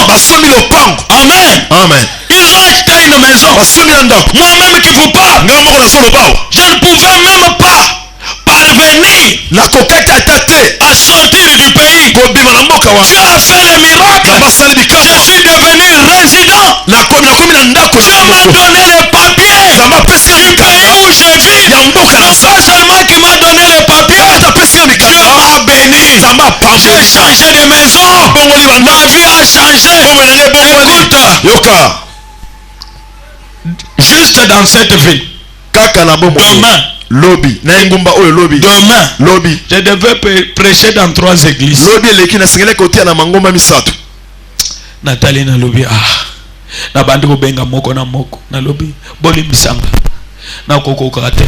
Amen. Amen. Ils ont acheté une maison. Moi-même qui vous parle, je ne pouvais même pas parvenir à sortir du pays. Dieu a fait le miracle. Je suis devenu résident. Dieu m'a donné les papiers du pays où je vis. Non pas seulement qu'il m'a donné les papiers, Dieu m'a béni. J'ai changé de maison. Ma vie a changé. Écoute, juste dans cette ville, demain, demain, je devais prêcher dans 3 églises. Nathalie na lobi na bandi ko benga moko na moko na lobi boli misanga na kokoka te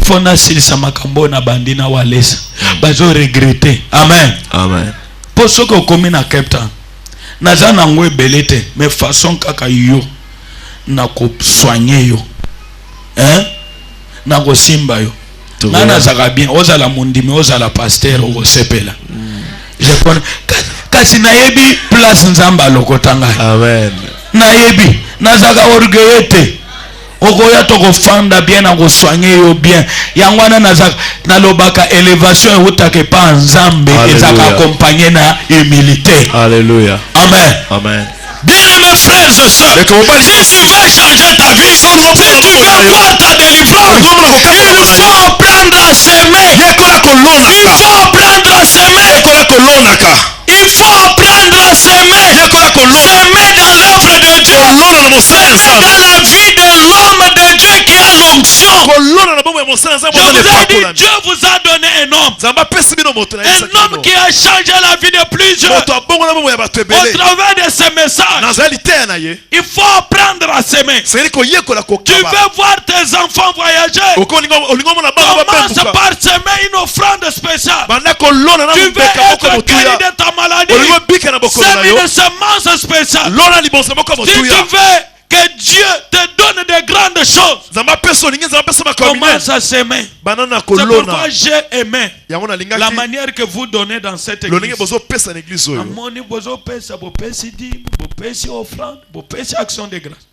faut na silisa makambo na bandi na walesa bazo regretter. Amen. Amen. Poso ko komi na Cape Town naza na ngwe belete mais façon kaka yo na ko soigner yo na ko simba yo na zaka bien ozala mundimi ozala pasteur o sepela. Je connais kasi nayebi place nzamba lokotanga. Amen. Nayebi nazaka orgueillete okoya to kofanda bien na ko soigner yo bien yangwana nazaka nalobaka élévation utake pa nzambe ezaka accompagner na humilité. Alléluia. Amen. Amen. Bien-aimés frères et sœurs, si tu veux changer ta vie, si tu veux voir ta délivrance, il faut apprendre à s'aimer. Il faut apprendre à s'aimer. Il faut apprendre à s'aimer. S'aimer dans l'œuvre de Dieu. S'aimer dans la vie de l'homme de Dieu qui a l'onction. Je vous ai dit, Dieu vous a donné un homme. Un homme qui a changé la vie de plusieurs. Au travers de ce message, il faut apprendre à s'aimer. Tu veux voir tes enfants voyager, commence par s'aimer une offrande spéciale. Tu veux être guéri de ta maladie, sème une semence spéciale. Si tu veux que Dieu te donne de grandes choses, commence à s'aimer. C'est pourquoi j'ai aimé la manière que vous donnez dans cette église. Action de grâce.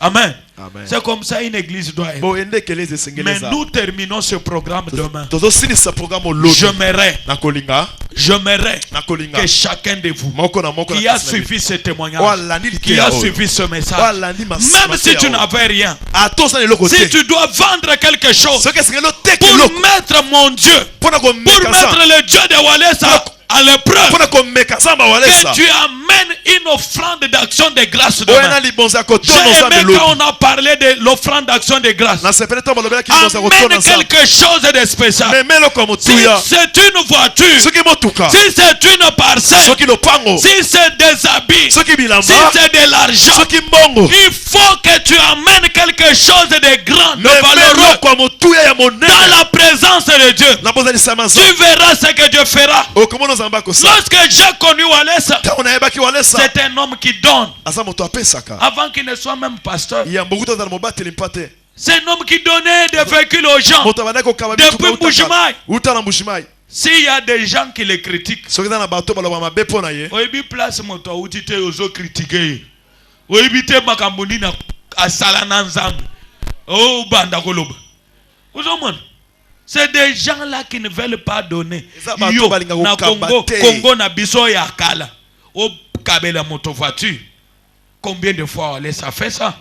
Amen. C'est comme ça une église doit être. Mais nous terminons ce programme demain. J'aimerais que chacun de vous qui a suivi ce témoignage, qui a suivi ce message, même si tu n'avais rien, si tu dois vendre quelque chose pour mettre mon Dieu, pour mettre le Dieu de Walesa à l'épreuve, que tu amènes une offrande d'action de grâce demain. J'ai aimé quand on a parlé de l'offrande d'action de grâce. Amène quelque chose de spécial. Si c'est une voiture, si c'est une parcelle, si c'est des habits, si c'est de l'argent, il faut que tu amènes quelque chose de grand, de valeureux dans la présence de Dieu. Tu verras ce que Dieu fera. Lorsque j'ai connu Wallace, c'est un homme qui donne avant qu'il ne soit même pasteur. C'est un homme qui donnait des véhicules aux gens depuis Mbujimayi. S'il y a des gens qui le critiquent, place moto utite ozo critiquer. Oibite makambuni na asala na nzambe. Oh banda koloba. C'est des gens là qui ne veulent pas donner. Yo na Congo na biso ya kala. O kabela moto voiture. Combien de fois ça fait ça?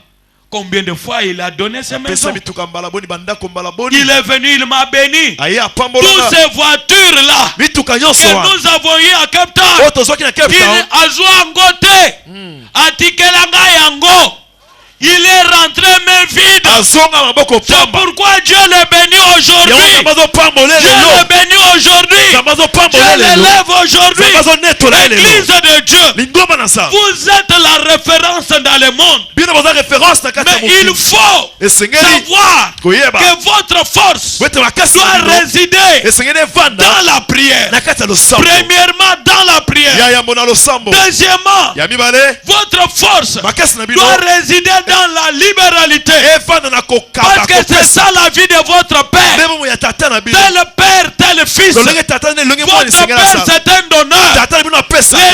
Combien de fois il a donné ses maisons? Il est venu, il m'a béni. Toutes ces voitures là que nous avons eu à Cape Town, il a joué en côté. Atikelanga yango. Il est rentré mais vide. C'est pourquoi Dieu le bénit aujourd'hui. Dieu le bénit aujourd'hui. Dieu l'élève aujourd'hui. L'église de Dieu. Vous êtes la référence dans le monde. Mais il faut savoir que votre force doit résider dans la prière. Premièrement dans la prière. Deuxièmement, votre force doit résider dans la libéralité. Parce que c'est ça la vie de votre père. Tel père, tel fils. Votre père c'est un donneur. Les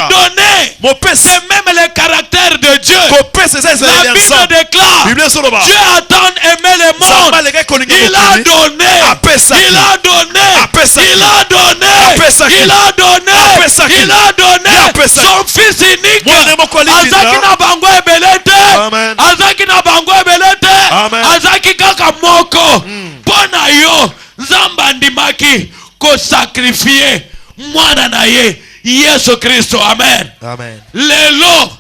donner. Et même le caractère de Dieu. La Bible déclare Dieu a tant aimé le monde. Il a donné. Il a donné. Il a donné. Il a donné. Il a donné son fils unique. Azaki na bango ebelete. Azaki na bango ebelete. Azaki kaka moko. Pona yo Nzamba ndimaki ko sacrifier mwana na ye Yesu Kristo. Amen. Amen. Lelo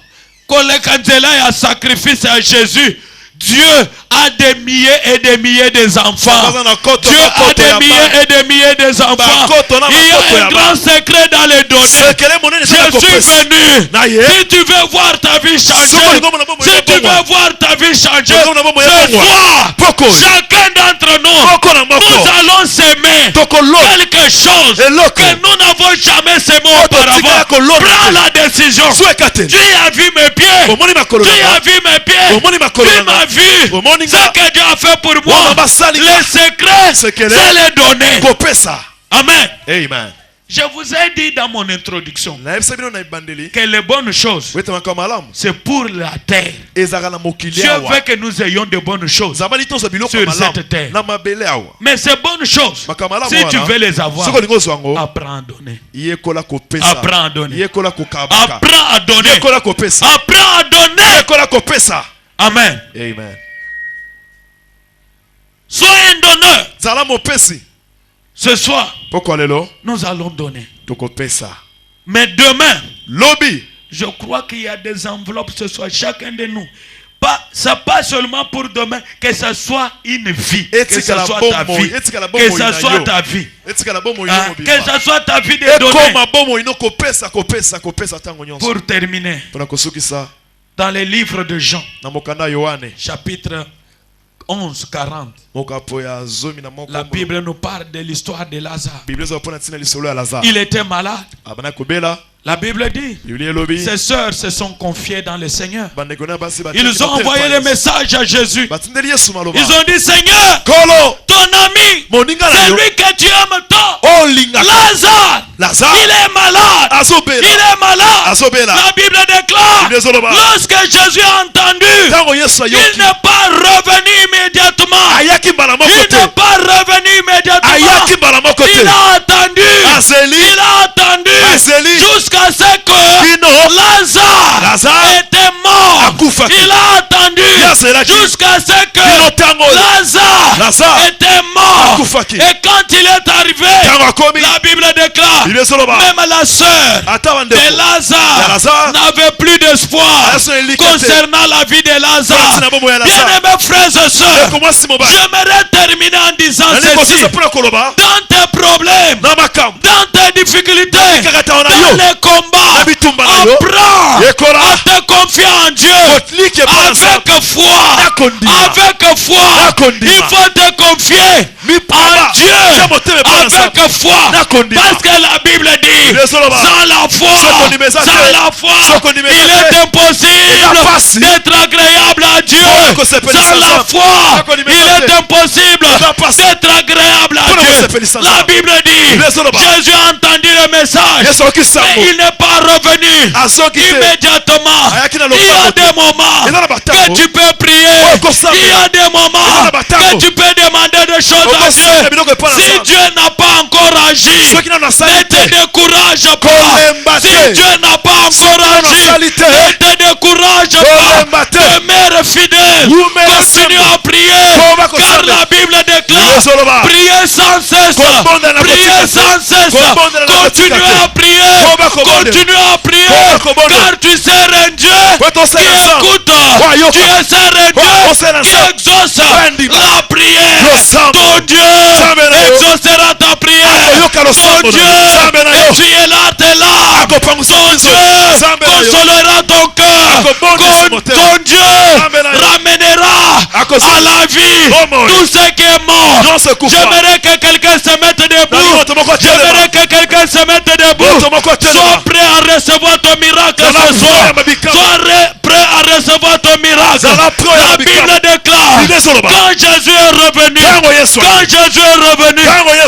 koleka nzela ya sacrifice à Jésus. Dieu a des milliers et des milliers d'enfants. Dieu a des milliers et des milliers d'enfants. Il y a un grand secret dans les données. Je suis venu. Si tu veux voir ta vie changer, si tu veux voir ta vie changer, ce soir, chacun d'entre nous, nous allons s'aimer quelque chose que nous n'avons jamais s'aimé auparavant. Prends la décision. Tu as vu mes pieds. Tu as vu mes pieds. Tu m'as vu. Ce que Dieu a fait pour moi. Le secret, c'est les donner. Amen. Amen. Je vous ai dit dans mon introduction que les bonnes choses, c'est pour la terre. Dieu veut que nous ayons de bonnes choses sur cette terre. Mais ces bonnes choses, si tu veux les avoir, apprends à donner. Apprends à donner. Apprends à donner. Apprends à donner. Amen. Amen. Sois un donneur. Ce soir, nous allons donner. Mais demain, je crois qu'il y a des enveloppes ce soir, chacun de nous. Ça pas seulement pour demain, que ce soit une vie, que ce soit ta vie, que ce soit ta vie, que ce soit ta vie de donner. Pour terminer, dans les livres de Jean, chapitre 11, 40, la Bible nous parle de l'histoire de Lazare. Il était malade. La Bible dit, ses sœurs se sont confiées dans le Seigneur. Ils ont envoyé le message à Jésus. Ils ont dit, Seigneur, ton ami, c'est lui que tu aimes tant. Lazare, il est malade. Il est malade. La Bible déclare, lorsque Jésus a entendu, il n'est pas revenu immédiatement. Il n'est pas revenu immédiatement. Il a attendu. Il a attendu jusqu'à ce que Lazare était mort. Il a attendu jusqu'à ce que Lazare était mort. Et quand il est arrivé, la Bible déclare déclare, même la sœur de Lazare n'avait plus d'espoir concernant la vie de Lazare. Bien-aimés frères et sœurs, j'aimerais terminer en disant ceci. Dans tes problèmes, dans tes difficultés, dans les combats, apprends à te confier en Dieu avec foi. Avec foi, il faut te confier en Dieu avec foi. Parce que la Bible dit, sans la foi, il est impossible d'être agréable à Dieu. Sans la foi, il est impossible d'être agréable à Dieu. La Bible dit, Jésus a entendu le message, mais il n'est pas revenu immédiatement. Il y a des moments que tu peux prier. Il y a des moments que tu peux demander des choses à Dieu. Si Dieu n'a pas encore agi, ne te décourage pas. Si Dieu n'a pas encore agi, ne te décourage pas. Demeure fidèle. Continue à prier. Car la Bible déclare, priez sans cesse. Priez sans cesse. Continue à prier. Continue à prier. Car tu sers un Dieu qui écoute. Tu es un Dieu qui exauce la prière. Ton Dieu exaucera ta prière. Ton Dieu essuiera tes larmes. Ton Dieu consolera ton cœur. Ton Dieu ramènera à la vie tout ce qui est mort. J'aimerais que quelqu'un se mette debout. J'aimerais que quelqu'un se mette debout. Sois prêt à recevoir ton miracle ce soir. Sois prêt à recevoir ton miracle. La Bible déclare, quand Jésus est revenu,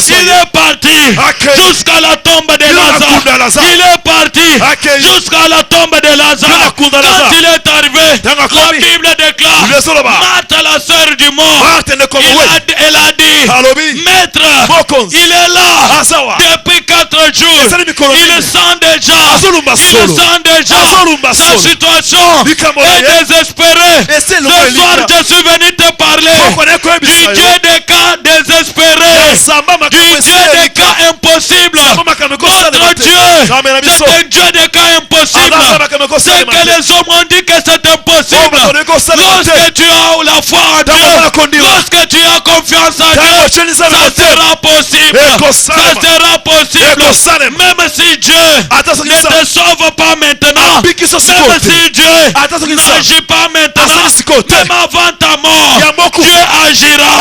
il est parti jusqu'à la tombe de Lazare. Il est parti jusqu'à la tombe de Lazare. Quand il est arrivé, la Bible déclare, Marthe, la sœur du mort, elle a dit, Maître, il est là depuis 4 jours. Il sent déjà sa situation est désespérée. Ce soir, je suis venu te parler du Dieu des cas désespérés, du Dieu des cas impossibles. Notre Dieu, c'est un Dieu des cas impossibles. C'est que les hommes ont dit que c'est impossible. Lorsque tu as la foi en Dieu, lorsque tu as confiance en Dieu, ça sera possible. Ça sera possible. Même si Dieu ne te sauve pas maintenant, même si Dieu n'agit pas maintenant, même avant ta mort, Dieu agira.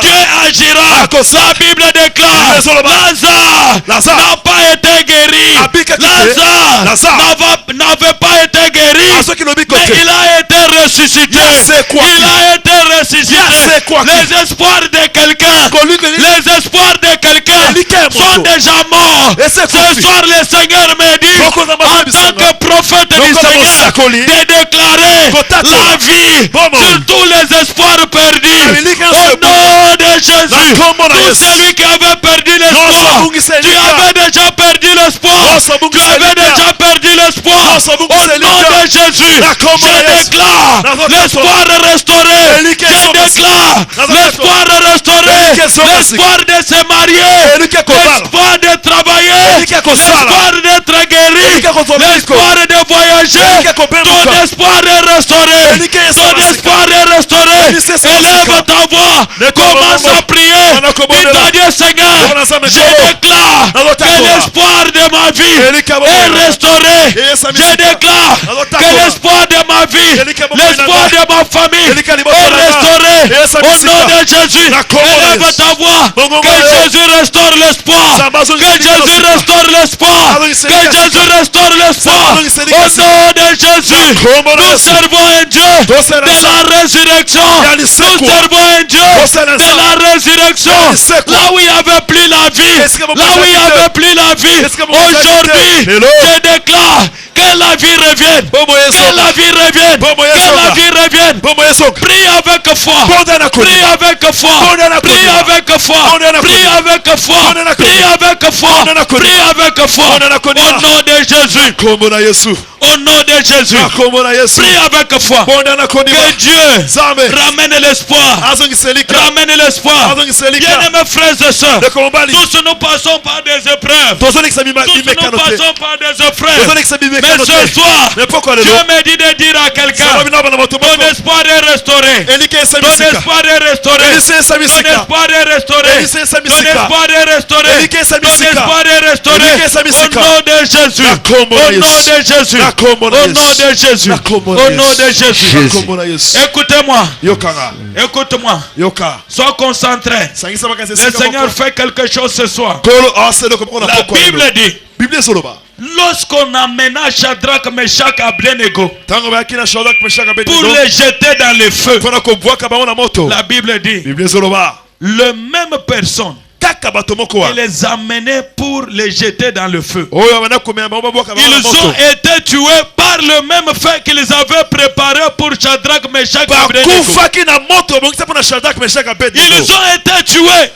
Dieu agira. La Bible déclare, Lazare n'a pas été guéri. Lazare n'avait pas été guéri, mais il a été ressuscité. Il a été ressuscité. Les espoirs de quelqu'un, sont déjà morts. Ce soir, le Seigneur me dit, en tant que prophète du Seigneur, de déclarer la vie sur tous les espoirs perdus. Au nom de Jésus, tout celui qui avait perdu l'espoir, tu avais déjà perdu l'espoir. Tu avais déjà perdu l'espoir. Au nom de Jésus, je déclare l'espoir restauré. Je déclare l'espoir restauré. L'espoir de se marier. L'espoir de travailler. L'espoir d'être guéri. L'espoir de voyager. Ton espoir est restauré. Ton espoir est restauré. Élève ta voix. Commence à prier. Dis-toi, Seigneur, je déclare que l'espoir de ma vie est restauré. Je déclare que l'espoir de ma vie, l'espoir de ma famille est restauré. Au nom de Jésus, élève ta voix. Que Jésus restaure l'espoir. Que Jésus restaure l'espoir. Que Jésus restaure l'espoir. Au nom de Jésus, nous servons un Dieu de la résurrection. Nous servons un Dieu de la résurrection. Là où il n'y avait plus la vie, là où il n'y avait plus la vie, aujourd'hui, je déclare que la vie revienne. Que la vie revienne. Que la vie revienne. Prie avec foi. Prie avec foi. Prie avec foi. Prie avec foi. Prie avec foi. Prie avec foi. Au nom de Jésus. Au nom de Jésus. Prie avec foi. Que Dieu ramène l'espoir. Ramène l'espoir. Bien-aimés frères et sœurs, tous nous passons par des épreuves. Tous nous passons par des épreuves. Mais ce soir, Dieu me dit de dire à quelqu'un, ton espoir est restauré. Ton espoir est restauré. Ton espoir est restauré. Ton espoir est restauré. Ton espoir est restauré. Au nom de Jésus. Au nom de Jésus. Au nom de Jésus. Au nom de Jésus. Écoutez-moi. Écoute-moi. Sois concentré. Le Seigneur fait quelque chose ce soir. La Bible dit, lorsqu'on amena Shadrach, Meshach et Abednego pour les jeter dans le feu, la Bible dit, le même personne il les amenait pour les jeter dans le feu. Ils ont été tués par le même feu qu'ils avaient préparé pour Shadrach, Meshach et Abednego. Ils ont été tués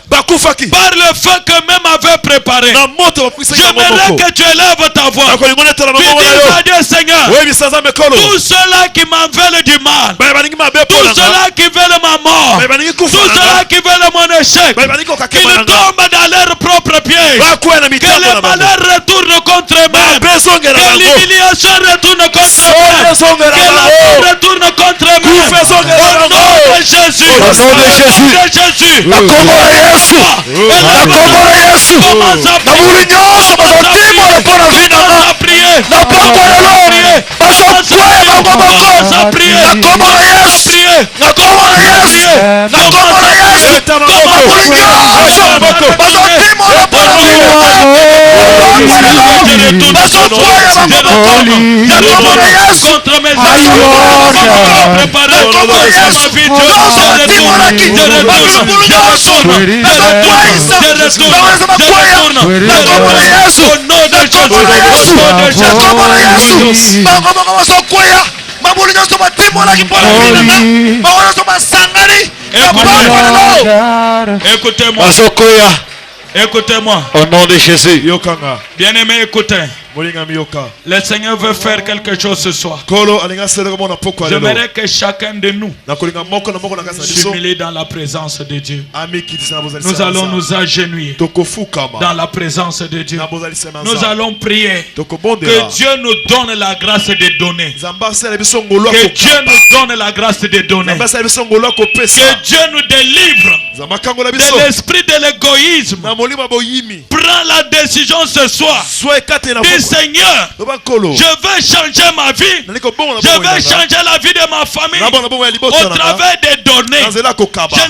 par le feu que même avait préparé. J'aimerais que tu élèves ta voix. Tu dis à Dieu, Seigneur, tous ceux-là qui m'en veulent du mal, tous ceux-là qui veulent ma mort, tous ceux-là qui veulent mon échec, qu'ils tombent dans leurs propres pieds, que les malheurs retournent contre eux-mêmes, que l'humiliation retourne contre eux-mêmes, que la mort retourne contre eux-mêmes. Au nom de Jésus, au nom de Jésus, commence à prier, commence à prier, écoutez-moi. Écoutez-moi. Au nom de Jésus. Bien-aimé, écoutez. Le Seigneur veut faire quelque chose ce soir. J'aimerais que chacun de nous s'humilie dans la présence de Dieu. Nous allons nous agenouiller dans la présence de Dieu. Nous allons prier que Dieu nous donne la grâce de donner. Que Dieu nous donne la grâce de donner. Que Dieu nous délivre de l'esprit de l'égoïsme. Prends la décision ce soir. Dis, Seigneur, je veux changer ma vie. Je veux changer la vie de ma famille au travers des données. Je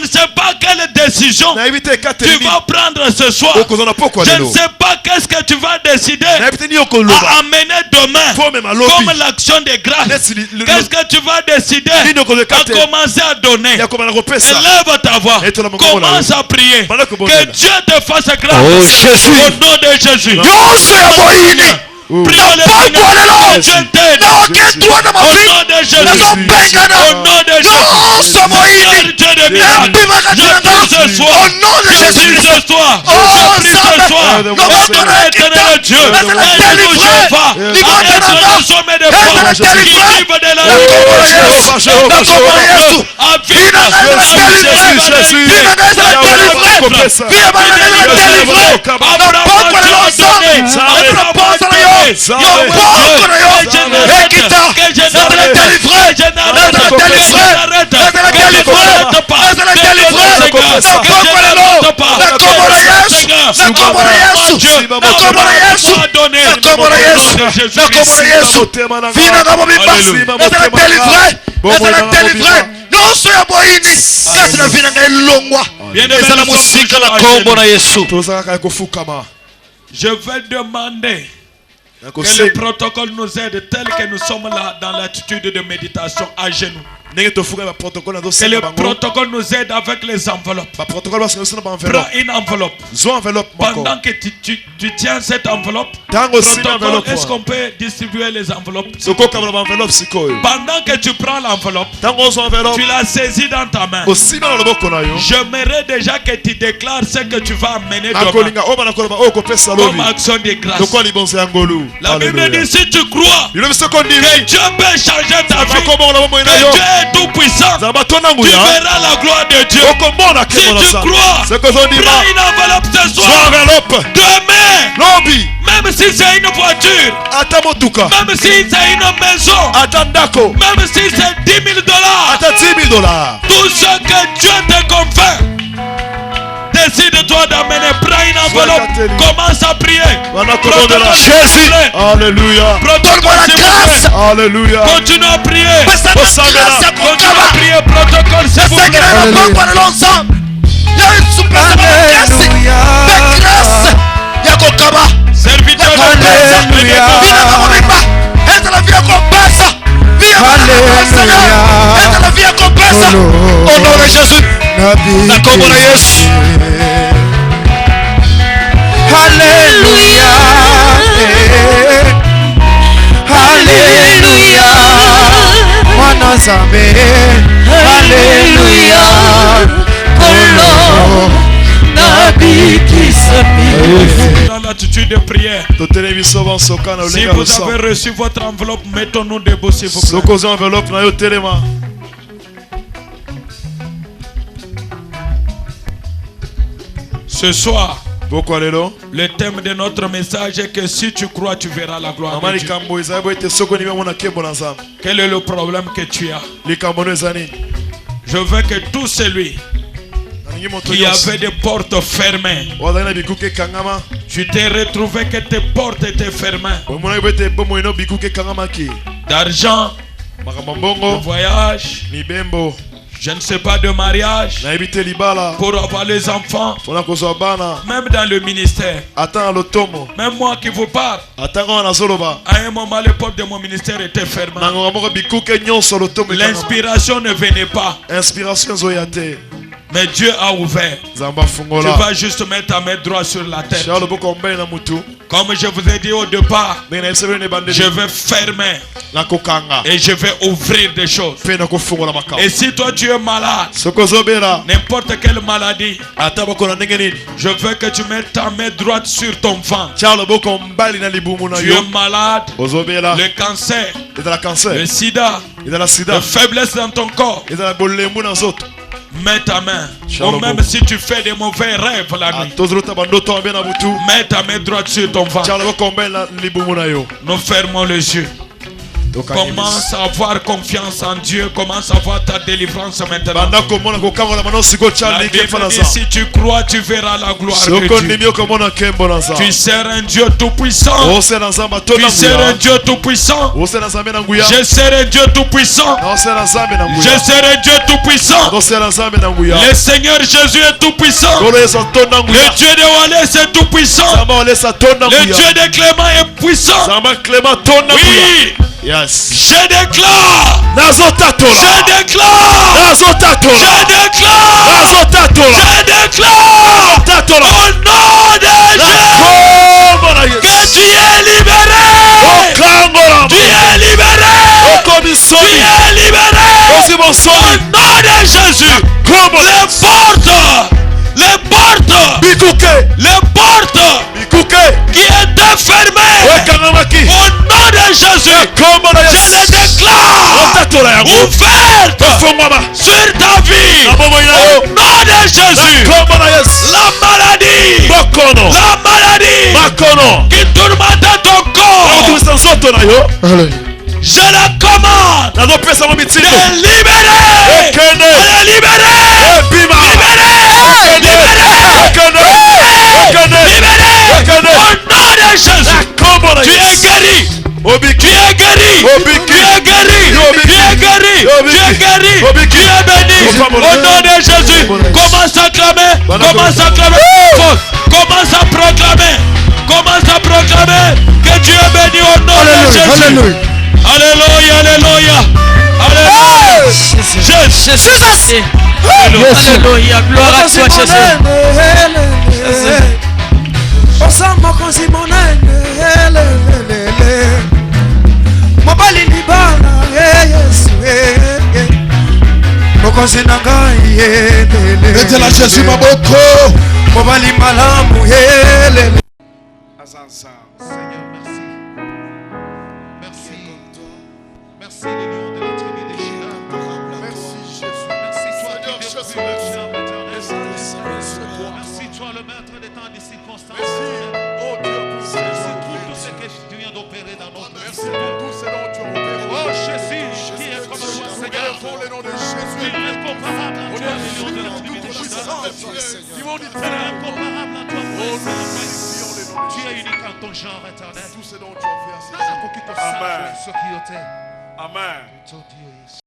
ne sais pas quelle décision tu vas prendre ce soir. Je ne sais pas qu'est-ce que tu vas décider à amener demain comme l'action de grâce. Qu'est-ce que tu vas décider à commencer à donner. Élève ta voix. Commence à prier. Que Dieu te fasse grâce. Au nom de Jésus. Prions le Seigneur. Je t'aide. Au nom de Jésus. Au nom de Jésus. Seigneur Dieu de miracles. Je prie ce soir. Je prie ce soir. Je prie ce soir. Éternel Dieu. Aide-nous Jéhovah. Aide-nous au sommet de foi. Qui vivent de la Je vais demander que le protocole nous aide tel que nous sommes là dans l'attitude de méditation à genoux. Que le protocole nous aide avec les enveloppes. Prends une enveloppe. Pendant que tu tiens cette enveloppe, protocole, est-ce qu'on peut distribuer les enveloppes? Pendant que tu prends l'enveloppe, tu la saisis dans ta main. J'aimerais déjà que tu déclares ce que tu vas amener demain comme action de grâce. La Bible dit, si tu crois que Dieu peut changer ta vie, que Dieu est tout puissant, tu verras la gloire de Dieu. Si tu crois, prends une enveloppe ce soir. Demain, même si c'est une voiture, même si c'est une maison, même si c'est $10,000, tout ce que Dieu te confère, décide-toi d'amener. Prends une enveloppe, commence à prier. Jésus, alléluia. Alléluia. Continue à prier. Continue à prier. Protocole, s'il vous plaît. Serviteur de au nom de Jésus. Alléluia. Alléluia. Mwana Nzambe. Alléluia. Kolo nabikisami. Dans l'attitude de prière. Si vous avez reçu votre enveloppe, mettons-nous debout s'il vous plaît. Ce soir, le thème de notre message est que si tu crois, tu verras la gloire de Dieu. Quel est le problème que tu as? Je veux que tout celui qui avait des portes fermées, tu t'es retrouvé que tes portes étaient fermées. D'argent, de voyage, je ne sais pas, de mariage, pour avoir les enfants, même dans le ministère. Même moi qui vous parle, à un moment les portes de mon ministère étaient fermées. L'inspiration ne venait pas. Mais Dieu a ouvert. Tu vas juste mettre ta main droite sur la tête. Comme je vous ai dit au départ, je vais fermer et je vais ouvrir des choses. Et si toi tu es malade, n'importe quelle maladie, je veux que tu mettes ta main droite sur ton ventre. Tu es malade, le cancer, le sida, la faiblesse dans ton corps. Mets ta main. Ou même si tu fais des mauvais rêves la nuit, mets ta main droite sur ton ventre. Nous fermons les yeux. Commence à avoir confiance en Dieu. Commence à voir ta délivrance maintenant. La Bible dit, si tu crois, tu verras la gloire de Dieu. Tu sers un Dieu tout puissant. Tu sers un Dieu tout puissant. Je sers un Dieu tout puissant. Je sers un Dieu tout puissant. Le Seigneur Jésus est tout puissant. Le Dieu de Wallace est tout puissant. Le Dieu de Clément est puissant. Oui. Yes. Je déclare. Je déclare. Au nom de Jésus que tu es libéré. Tu es libéré. Tu es libéré. Au nom de Jésus. Les portes qui étaient fermées, au nom de Jésus, je les déclare ouvertes sur ta vie. Au nom de Jésus, la maladie qui tourmente ton corps, je la commande de libérer. Au nom de Jésus, tu es guéri. Tu es guéri. Tu es béni. Au nom de Jésus, commence à clamer. Commence à proclamer que tu es béni au nom de Jésus. Alléluia. Jésus. Alléluia. Gloire à toi, Jésus. Osama kosi monene mobali libala Yesu mokosi na ngai Mettez-la Jésus maboko. mobali malamu Seigneur, merci. Merci. Merci, les lions de la tribu de Juda. Merci, Jésus. Merci, toi qui depuis le ciel éternel. Merci, toi, le maître des temps des circonstances. Merci pour tout ce que tu viens d'opérer dans notre vie. Merci pour tout ce dont tu as opéré. Oh, Jésus, qui est comme toi, Seigneur. Pour le nom de Jésus. Il est incomparable à On toi, les est lions de la en tribu toute de Juda. puissance. Qui vont dire Il est incomparable à toi, Oh, frère. nous glorifions le nom de Tu es Jésus. unique en ton genre éternel. Tout ce dont tu as fait. Amen. Amen.